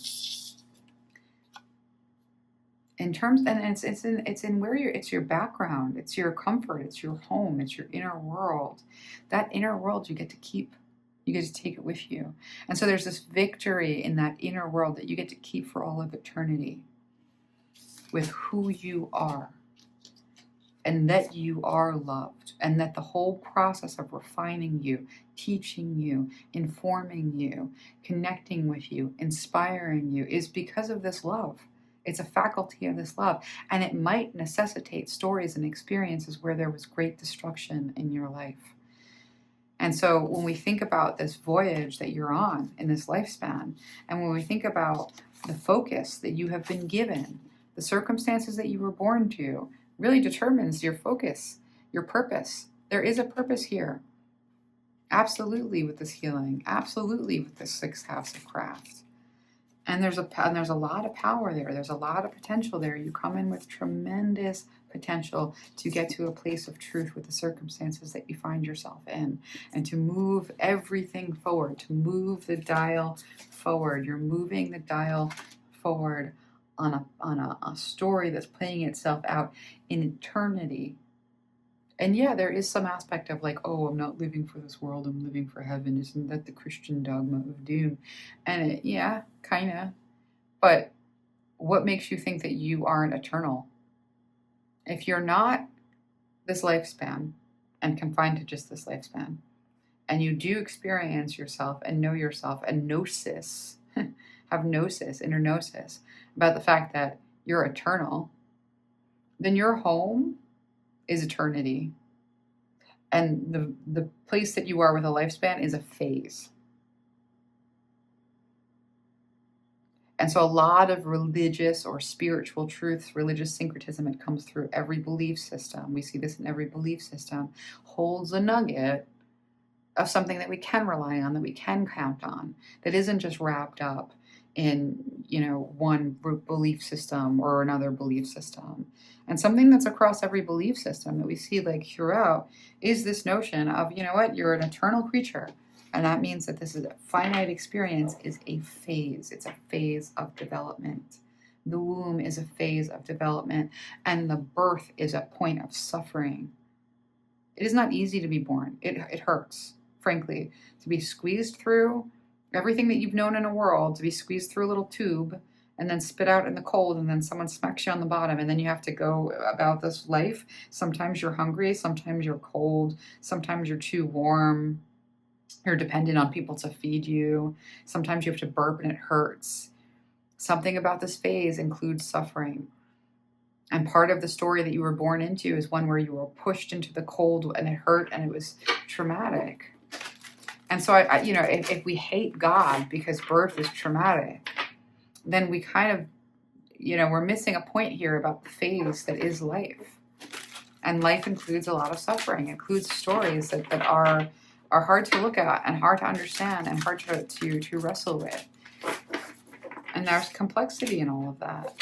in terms, and it's in where it's your background, it's your comfort, it's your home, it's your inner world. That inner world you get to keep. You get to take it with you. And so there's this victory in that inner world that you get to keep for all of eternity with who you are, and that you are loved, and that the whole process of refining you, teaching you, informing you, connecting with you, inspiring you is because of this love. It's a faculty of this love. And it might necessitate stories and experiences where there was great destruction in your life. And so when we think about this voyage that you're on in this lifespan, and when we think about the focus that you have been given, the circumstances that you were born to really determines your focus, your purpose. There is a purpose here. Absolutely with this healing. Absolutely with the sixth house of craft. And there's a lot of power there. There's a lot of potential there. You come in with tremendous potential to get to a place of truth with the circumstances that you find yourself in, and to move everything forward, to move the dial forward. You're moving the dial forward on a story that's playing itself out in eternity. And yeah, there is some aspect of like, oh, I'm not living for this world, I'm living for heaven. Isn't that the Christian dogma of doom? And yeah, kind of. But what makes you think that you aren't eternal? If you're not this lifespan and confined to just this lifespan, and you do experience yourself and know yourself and gnosis, have gnosis, inner gnosis, about the fact that you're eternal, then your home is eternity. And the place that you are with a lifespan is a phase. And so a lot of religious or spiritual truths, religious syncretism, it comes through every belief system. We see this in every belief system, holds a nugget of something that we can rely on, that we can count on, that isn't just wrapped up in, one belief system or another belief system. And something that's across every belief system that we see like throughout is this notion of, you're an eternal creature. And that means that this is a finite experience is a phase. It's a phase of development. The womb is a phase of development, and the birth is a point of suffering. It is not easy to be born. It hurts, frankly, to be squeezed through everything that you've known in a world, to be squeezed through a little tube and then spit out in the cold, and then someone smacks you on the bottom, and then you have to go about this life. Sometimes you're hungry, sometimes you're cold, sometimes you're too warm. You're dependent on people to feed you. Sometimes you have to burp and it hurts. Something about this phase includes suffering. And part of the story that you were born into is one where you were pushed into the cold and it hurt and it was traumatic. And so, if we hate God because birth is traumatic, then we kind of, we're missing a point here about the phase that is life. And life includes a lot of suffering. It includes stories that are hard to look at and hard to understand and hard to wrestle with. And there's complexity in all of that.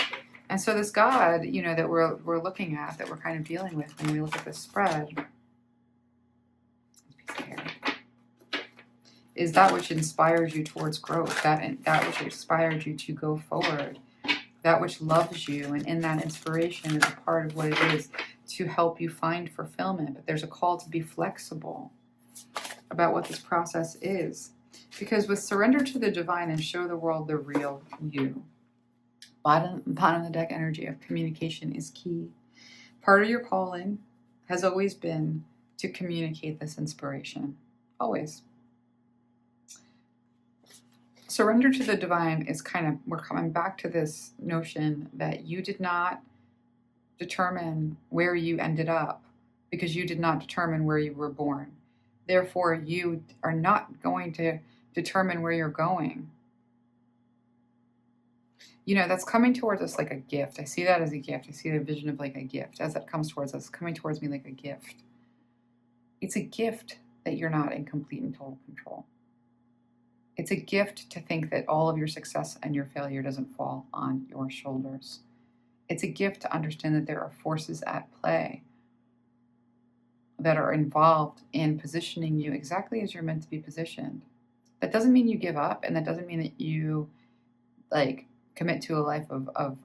And so this God, that we're looking at, that we're kind of dealing with when we look at this spread, is that which inspires you towards growth, that which inspires you to go forward, that which loves you. And in that inspiration is a part of what it is to help you find fulfillment. But there's a call to be flexible about what this process is. Because with surrender to the divine and show the world the real you, bottom of the deck energy of communication is key. Part of your calling has always been to communicate this inspiration. Always. Surrender to the divine is we're coming back to this notion that you did not determine where you ended up because you did not determine where you were born. Therefore, you are not going to determine where you're going. That's coming towards us like a gift. I see that as a gift. I see the vision of like a gift. As that comes towards us, coming towards me like a gift. It's a gift that you're not in complete and total control. It's a gift to think that all of your success and your failure doesn't fall on your shoulders. It's a gift to understand that there are forces at play that are involved in positioning you exactly as you're meant to be positioned. That doesn't mean you give up, and that doesn't mean that you commit to a life of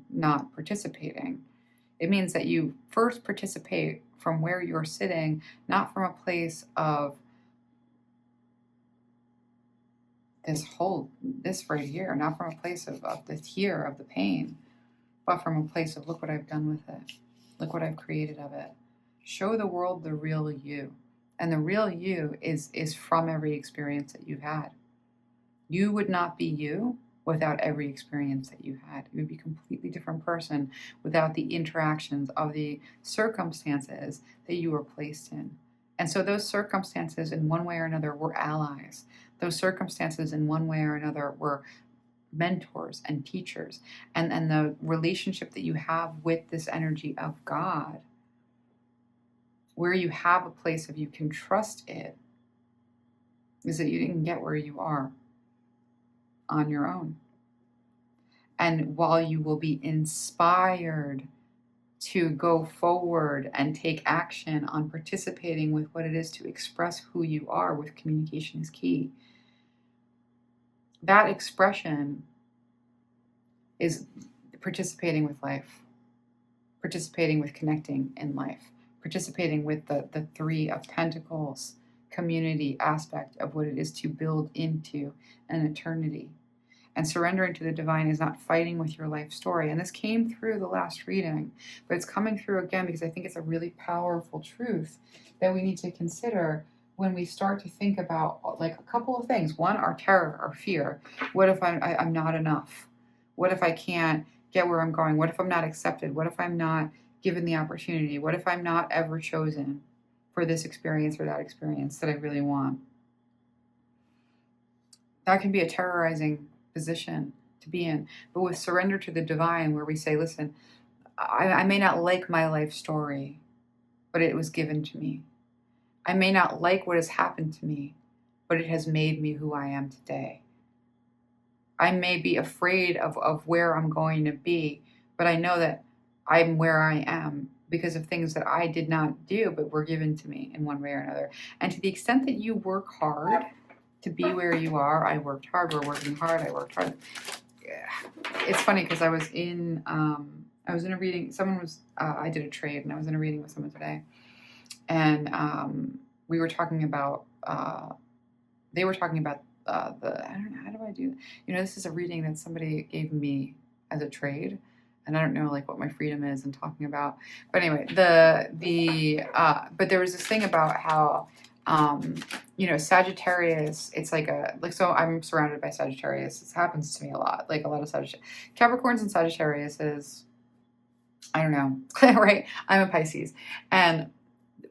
not participating. It means that you first participate from where you're sitting, not from a place of this right here, not from a place of the pain, but from a place of look what I've done with it. Look what I've created of it. Show the world the real you. And the real you is from every experience that you've had. You would not be you without every experience that you had. You would be a completely different person without the interactions of the circumstances that you were placed in. And so those circumstances in one way or another were allies. Those circumstances in one way or another were mentors and teachers. And the relationship that you have with this energy of God, where you have a place of you can trust it, is that you didn't get where you are on your own. And while you will be inspired to go forward and take action on participating with what it is to express who you are, with communication is key, that expression is participating with life, participating with connecting in life, participating with the Three of Pentacles community aspect of what it is to build into an eternity. And surrendering to the divine is not fighting with your life story. And this came through the last reading, but it's coming through again because I think it's a really powerful truth that we need to consider when we start to think about, like, a couple of things. One, our terror, our fear. What if I'm not enough? What if I can't get where I'm going? What if I'm not accepted? What if I'm not given the opportunity? What if I'm not ever chosen for this experience or that experience that I really want? That can be a terrorizing position to be in. But with surrender to the divine, where we say, listen, I may not like my life story, but it was given to me. I may not like what has happened to me, but it has made me who I am today. I may be afraid of where I'm going to be, but I know that I'm where I am because of things that I did not do, but were given to me in one way or another. And to the extent that you work hard to be where you are, I worked hard, we're working hard, I worked hard. Yeah. It's funny because I was in a reading, I did a trade and I was in a reading with someone today. And we were talking about, they were talking about I don't know, how do I do, this is a reading that somebody gave me as a trade, and I don't know like what my freedom is in talking about, but anyway, but there was this thing about how, Sagittarius, it's so I'm surrounded by Sagittarius. This happens to me a lot, like a lot of Sagittarius. Capricorns and Sagittarius is, I don't know, right? I'm a Pisces, and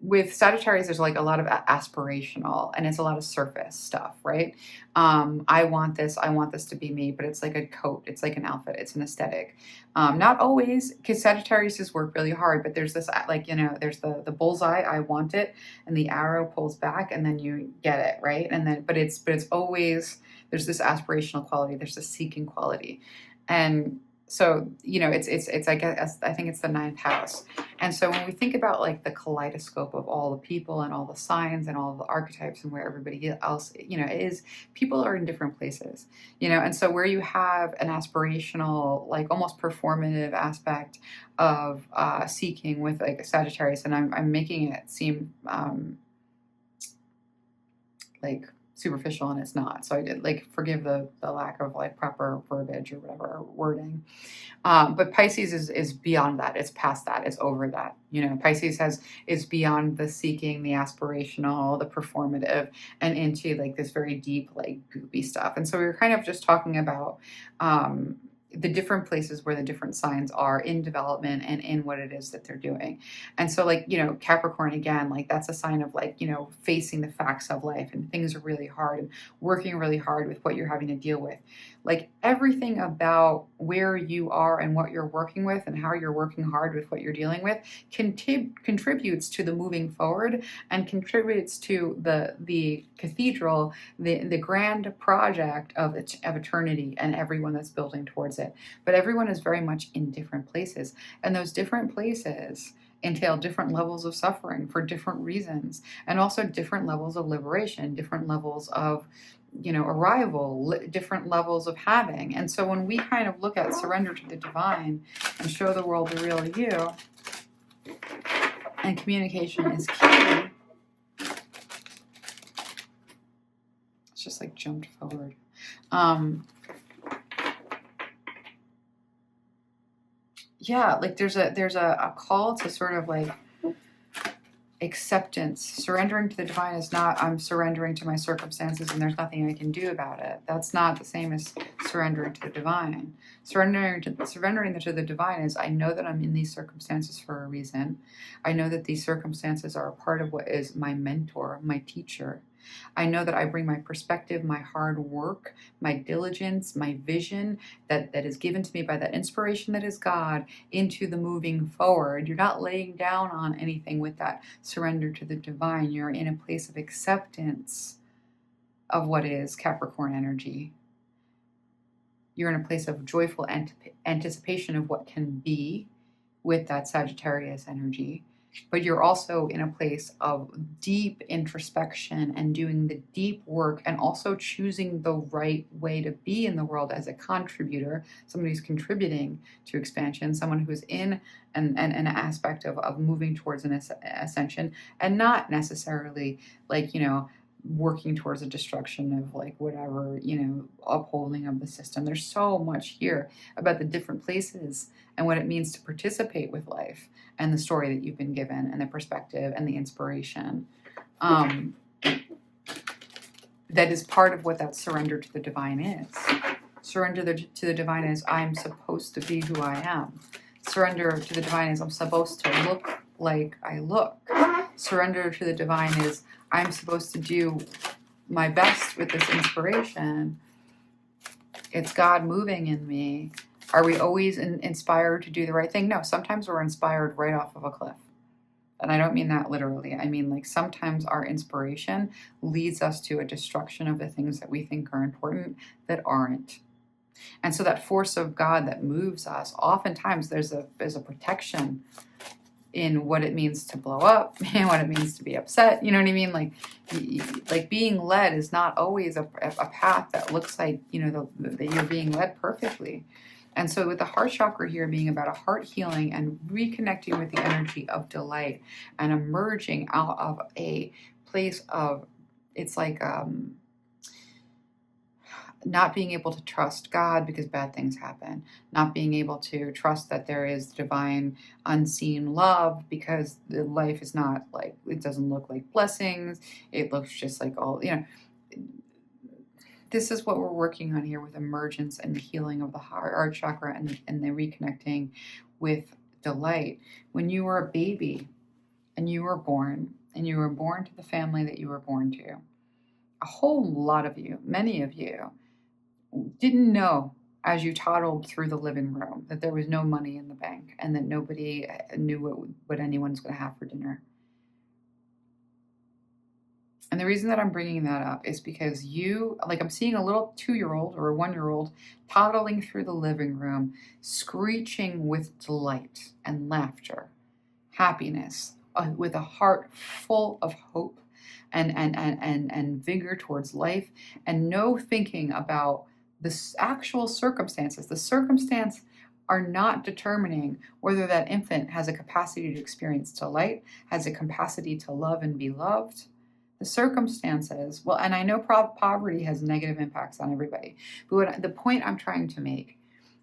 with Sagittarius, there's like a lot of aspirational, and it's a lot of surface stuff, right? I want this to be me, but it's like a coat, it's like an outfit, it's an aesthetic. Not always, because Sagittarius work really hard, but there's this, there's the bullseye, I want it, and the arrow pulls back, and then you get it, right? And then, but it's always, there's this aspirational quality, there's this seeking quality. And so, it's I guess, I think it's the 9th house. And so when we think about like the kaleidoscope of all the people and all the signs and all the archetypes and where everybody else, is, people are in different places, and so where you have an aspirational, like almost performative aspect of seeking with like a Sagittarius, and I'm making it seem like superficial, and it's not. So I did, like, forgive the lack of like proper verbiage or whatever wording. But Pisces is beyond that. It's past that. It's over that. Pisces is beyond the seeking, the aspirational, the performative, and into like this very deep, like goopy stuff. And so we were kind of just talking about the different places where the different signs are in development and in what it is that they're doing. And so like, Capricorn, again, like that's a sign of like, facing the facts of life, and things are really hard and working really hard with what you're having to deal with. Like everything about where you are and what you're working with and how you're working hard with what you're dealing with contributes to the moving forward, and contributes to the cathedral, the grand project of eternity, and everyone that's building towards it. But everyone is very much in different places, and those different places entail different levels of suffering for different reasons, and also different levels of liberation, different levels of arrival, different levels of having. And so when we kind of look at surrender to the divine and show the world the real you, and communication is key, it's just like jumped forward. Yeah, like there's a call to sort of like acceptance. Surrendering to the divine is not, I'm surrendering to my circumstances and there's nothing I can do about it. That's not the same as surrendering to the divine. Surrendering to the divine is, I know that I'm in these circumstances for a reason. I know that these circumstances are a part of what is my mentor, my teacher. I know that I bring my perspective, my hard work, my diligence, my vision that is given to me by that inspiration that is God into the moving forward. You're not laying down on anything with that surrender to the divine. You're in a place of acceptance of what is Capricorn energy. You're in a place of joyful anticipation of what can be with that Sagittarius energy. But you're also in a place of deep introspection and doing the deep work, and also choosing the right way to be in the world as a contributor, somebody who's contributing to expansion, someone who's in an aspect of moving towards an ascension, and not necessarily like, working towards a destruction of like whatever, upholding of the system. There's so much here about the different places and what it means to participate with life, and the story that you've been given, and the perspective and the inspiration. That is part of what that surrender to the divine is. Surrender to the divine is, I'm supposed to be who I am. Surrender to the divine is, I'm supposed to look like I look. Surrender to the divine is, I'm supposed to do my best with this inspiration. It's God moving in me. Are we always inspired to do the right thing? No, sometimes we're inspired right off of a cliff. And I don't mean that literally. I mean, like, sometimes our inspiration leads us to a destruction of the things that we think are important that aren't. And so that force of God that moves us, oftentimes there's a protection in what it means to blow up and what it means to be upset. You know what I mean? Like being led is not always a path that looks like, that you're being led perfectly. And so with the heart chakra here being about a heart healing and reconnecting with the energy of delight and emerging out of a place of, it's like not being able to trust God because bad things happen, not being able to trust that there is divine unseen love because the life is not like, it doesn't look like blessings, it looks just like all, this is what we're working on here with emergence and the healing of the heart chakra and the reconnecting with delight. When you were a baby and you were born to the family that you were born to, a whole lot of you, many of you, didn't know as you toddled through the living room that there was no money in the bank and that nobody knew what anyone's going to have for dinner. And the reason that I'm bringing that up is because I'm seeing a little 2-year-old or a 1-year-old toddling through the living room, screeching with delight and laughter, happiness, with a heart full of hope and vigor towards life, and no thinking about the actual circumstances. The circumstance are not determining whether that infant has a capacity to experience delight, has a capacity to love and be loved. The circumstances, well, and I know poverty has negative impacts on everybody, but the point I'm trying to make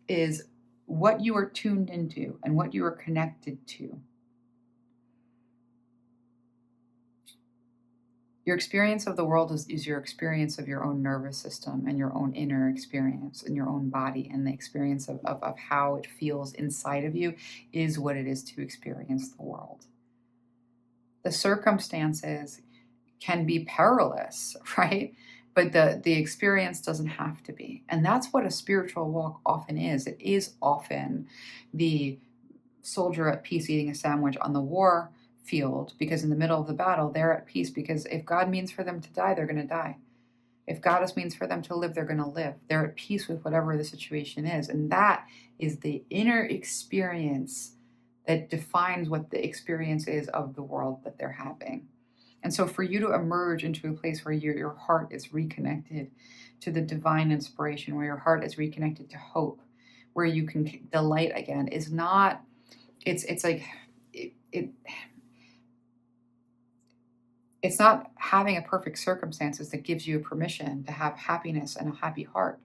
is what you are tuned into and what you are connected to. Your experience of the world is your experience of your own nervous system and your own inner experience in your own body, and the experience of how it feels inside of you is what it is to experience the world. The circumstances can be perilous, right? But the experience doesn't have to be. And that's what a spiritual walk often is. It is often the soldier at peace eating a sandwich on the war field, because in the middle of the battle, they're at peace, because if God means for them to die, they're going to die. If God means for them to live, they're going to live. They're at peace with whatever the situation is. And that is the inner experience that defines what the experience is of the world that they're having. And so for you to emerge into a place where your heart is reconnected to the divine inspiration, where your heart is reconnected to hope, where you can delight again, is not, it's like, it's not having a perfect circumstances that gives you permission to have happiness and a happy heart.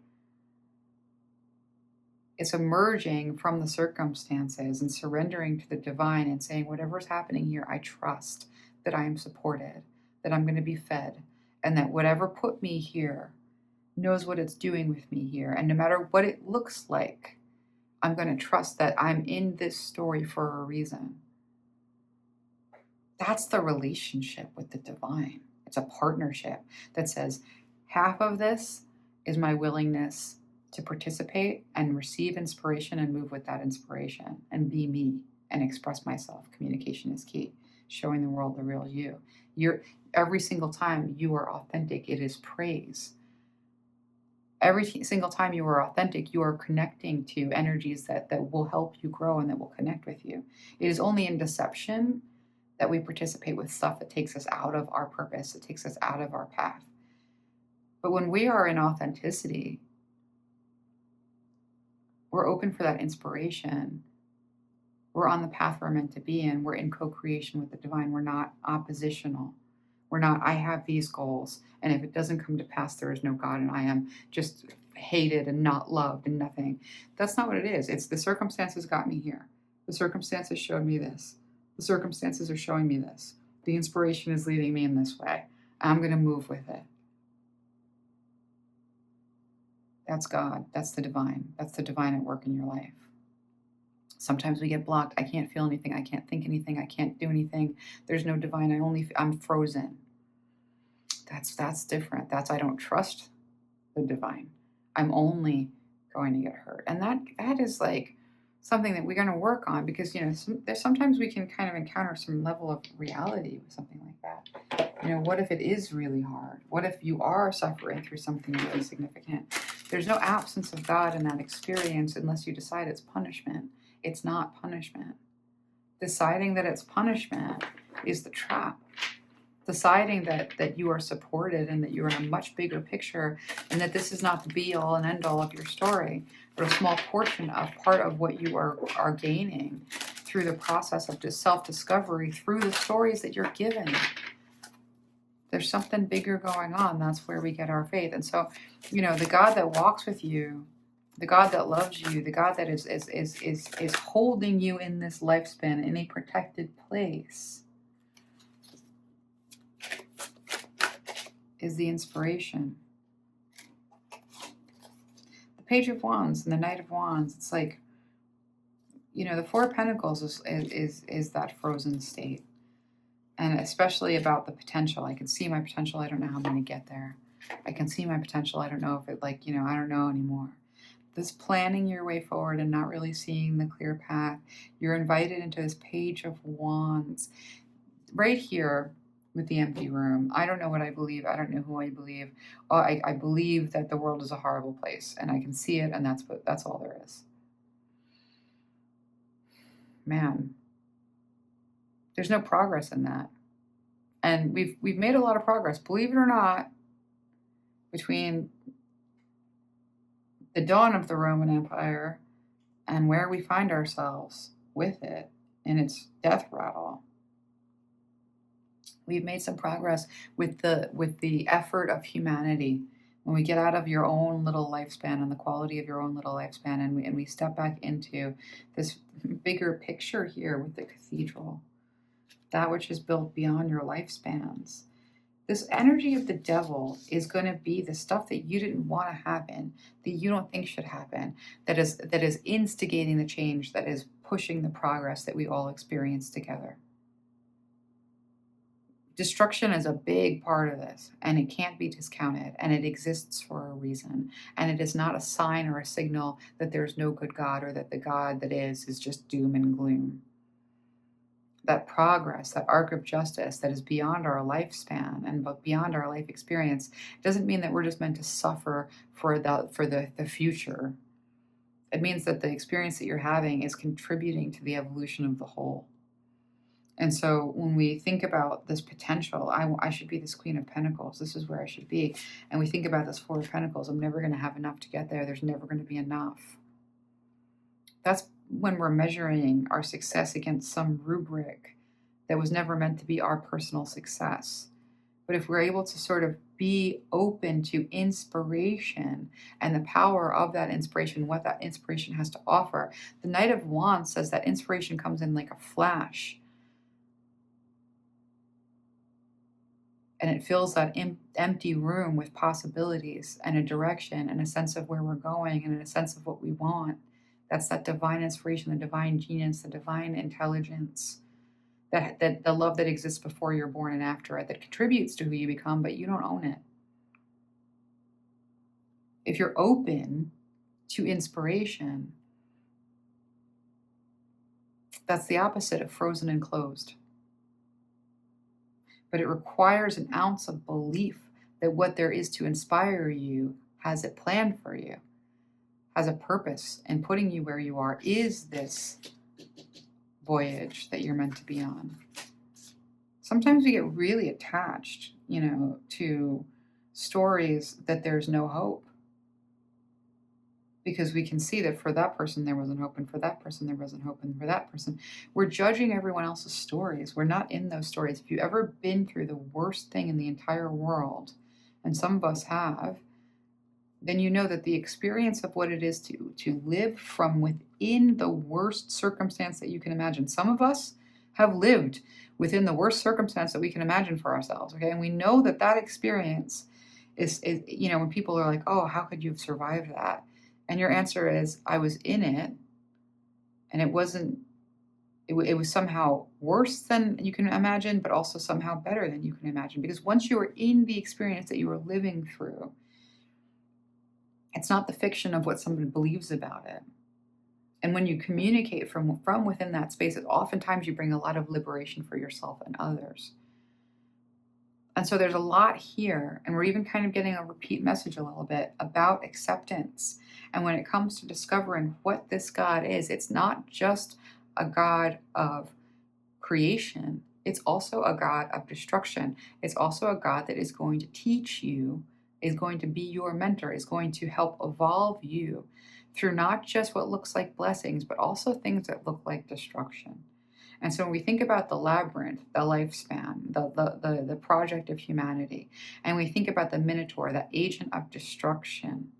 It's emerging from the circumstances and surrendering to the divine and saying, whatever's happening here, I trust that I am supported, that I'm going to be fed, and that whatever put me here knows what it's doing with me here. And no matter what it looks like, I'm going to trust that I'm in this story for a reason. That's the relationship with the divine. It's a partnership that says, half of this is my willingness to participate and receive inspiration and move with that inspiration and be me and express myself. Communication is key. Showing the world the real you. Every single time you are authentic, it is praise. Every single time you are authentic, you are connecting to energies that will help you grow and that will connect with you. It is only in deception that we participate with stuff that takes us out of our purpose, that takes us out of our path. But when we are in authenticity, we're open for that inspiration. We're on the path we're meant to be in. We're in co-creation with the divine. We're not oppositional. We're not, I have these goals, and if it doesn't come to pass, there is no God, and I am just hated and not loved and nothing. That's not what it is. It's the circumstances got me here. The circumstances showed me this. The circumstances are showing me this. The inspiration is leading me in this way. I'm going to move with it. That's God. That's the divine. That's the divine at work in your life. Sometimes we get blocked. I can't feel anything. I can't think anything. I can't do anything. There's no divine. I'm frozen. That's different. That's, I don't trust the divine. I'm only going to get hurt. And that is like something that we're going to work on, because, sometimes we can kind of encounter some level of reality with something like that. What if it is really hard? What if you are suffering through something really significant? There's no absence of God in that experience unless you decide it's punishment. It's not punishment. Deciding that it's punishment is the trap. Deciding that you are supported and that you're in a much bigger picture, and that this is not the be-all and end-all of your story, but a small portion of part of what you are gaining through the process of self-discovery, through the stories that you're given. There's something bigger going on. That's where we get our faith. And so, the God that walks with you, the God that loves you, the God that is holding you in this lifespan in a protected place, is the inspiration. The Page of Wands and the Knight of Wands, it's like, the Four of Pentacles is that frozen state. And especially about the potential. I can see my potential. I don't know how I'm going to get there. I can see my potential. I don't know if it, I don't know anymore. This planning your way forward and not really seeing the clear path. You're invited into this Page of Wands. Right here with the empty room. I don't know what I believe. I don't know who I believe. I believe that the world is a horrible place, and I can see it, and that's all there is. Man, there's no progress in that. And we've made a lot of progress, believe it or not, between the dawn of the Roman Empire and where we find ourselves with it in its death rattle. We've made some progress with the effort of humanity. When we get out of your own little lifespan and the quality of your own little lifespan, and we step back into this bigger picture here with the cathedral, that which is built beyond your lifespans. This energy of the devil is going to be the stuff that you didn't want to happen, that you don't think should happen, that is instigating the change, that is pushing the progress that we all experience together. Destruction is a big part of this, and it can't be discounted, and it exists for a reason. And it is not a sign or a signal that there's no good God, or that the God that is just doom and gloom. That progress, that arc of justice that is beyond our lifespan and beyond our life experience, doesn't mean that we're just meant to suffer for the future. It means that the experience that you're having is contributing to the evolution of the whole. And so when we think about this potential, I should be this Queen of Pentacles. This is where I should be. And we think about this Four of Pentacles. I'm never going to have enough to get there. There's never going to be enough. That's when we're measuring our success against some rubric that was never meant to be our personal success. But if we're able to sort of be open to inspiration and the power of that inspiration, what that inspiration has to offer, the Knight of Wands says that inspiration comes in like a flash. And it fills that empty room with possibilities and a direction and a sense of where we're going and a sense of what we want. That's that divine inspiration, the divine genius, the divine intelligence, that the love that exists before you're born and after it, that contributes to who you become, but you don't own it. If you're open to inspiration, that's the opposite of frozen and closed. But it requires an ounce of belief that what there is to inspire you has it planned for you, has a purpose in putting you where you are. Is this voyage that you're meant to be on? Sometimes we get really attached, to stories that there's no hope, because we can see that for that person there wasn't hope, and for that person there wasn't hope, and for that person. We're judging everyone else's stories. We're not in those stories. If you've ever been through the worst thing in the entire world, and some of us have, then you know that the experience of what it is to live from within the worst circumstance that you can imagine. Some of us have lived within the worst circumstance that we can imagine for ourselves, okay? And we know that that experience is when people are like, oh, how could you have survived that? And your answer is, I was in it, and it was somehow worse than you can imagine, but also somehow better than you can imagine. Because once you were in the experience that you were living through, it's not the fiction of what somebody believes about it. And when you communicate from within that space, oftentimes you bring a lot of liberation for yourself and others. And so there's a lot here, and we're even kind of getting a repeat message a little bit about acceptance. And when it comes to discovering what this God is, it's not just a God of creation. It's also a God of destruction. It's also a God that is going to teach you, is going to be your mentor, is going to help evolve you through not just what looks like blessings, but also things that look like destruction. And so when we think about the labyrinth, the lifespan, the project of humanity, and we think about the Minotaur, the agent of destruction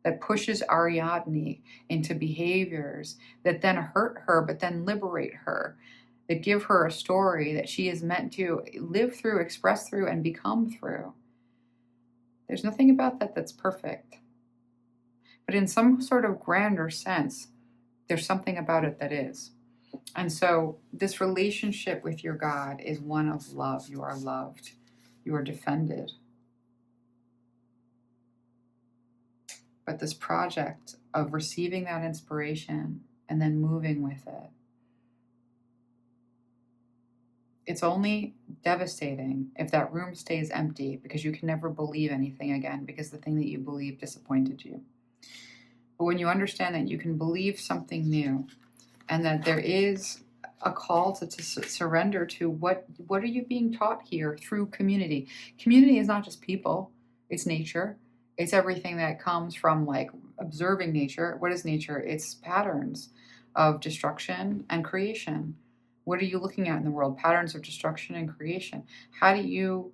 that pushes Ariadne into behaviors that then hurt her, but then liberate her, that give her a story that she is meant to live through, express through, and become through. There's nothing about that that's perfect. But in some sort of grander sense, there's something about it that is. And so this relationship with your God is one of love. You are loved. You are defended. But this project of receiving that inspiration and then moving with it, it's only devastating if that room stays empty, because you can never believe anything again, because the thing that you believed disappointed you. But when you understand that you can believe something new, and that there is a call to surrender to what are you being taught here through community. Community is not just people, it's nature. It's everything that comes from like observing nature. What is nature? It's patterns of destruction and creation. What are you looking at in the world? Patterns of destruction and creation. How do you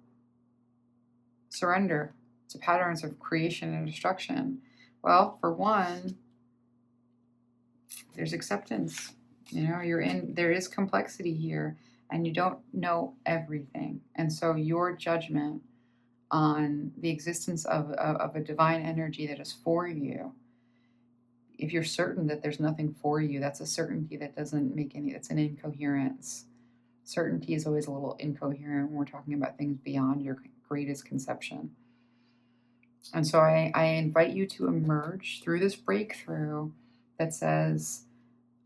surrender to patterns of creation and destruction? Well, for one, there's acceptance. There is complexity here, and you don't know everything. And so your judgment on the existence of a divine energy that is for you, if you're certain that there's nothing for you, that's a certainty that doesn't make that's an incoherence. Certainty is always a little incoherent when we're talking about things beyond your greatest conception. And so I invite you to emerge through this breakthrough that says,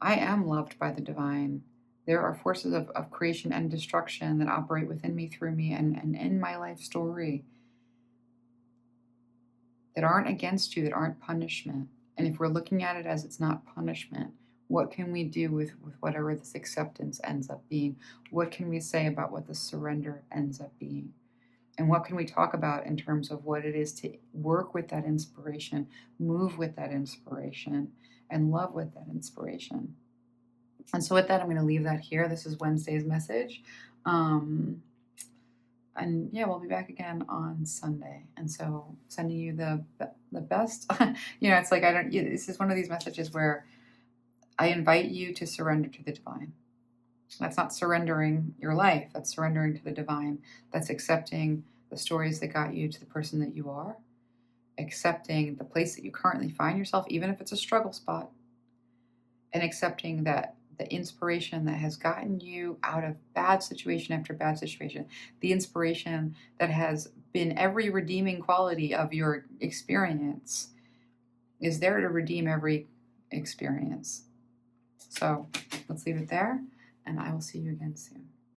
I am loved by the divine. There are forces of creation and destruction that operate within me, through me, and in my life story that aren't against you, that aren't punishment. And if we're looking at it as it's not punishment, what can we do with whatever this acceptance ends up being? What can we say about what the surrender ends up being? And what can we talk about in terms of what it is to work with that inspiration, move with that inspiration, and love with that inspiration? And so with that, I'm going to leave that here. This is Wednesday's message. And yeah, we'll be back again on Sunday. And so sending you the best, it's like, this is one of these messages where I invite you to surrender to the divine. That's not surrendering your life. That's surrendering to the divine. That's accepting the stories that got you to the person that you are, accepting the place that you currently find yourself, even if it's a struggle spot, and accepting that the inspiration that has gotten you out of bad situation after bad situation, the inspiration that has been every redeeming quality of your experience, is there to redeem every experience. So let's leave it there, and I will see you again soon.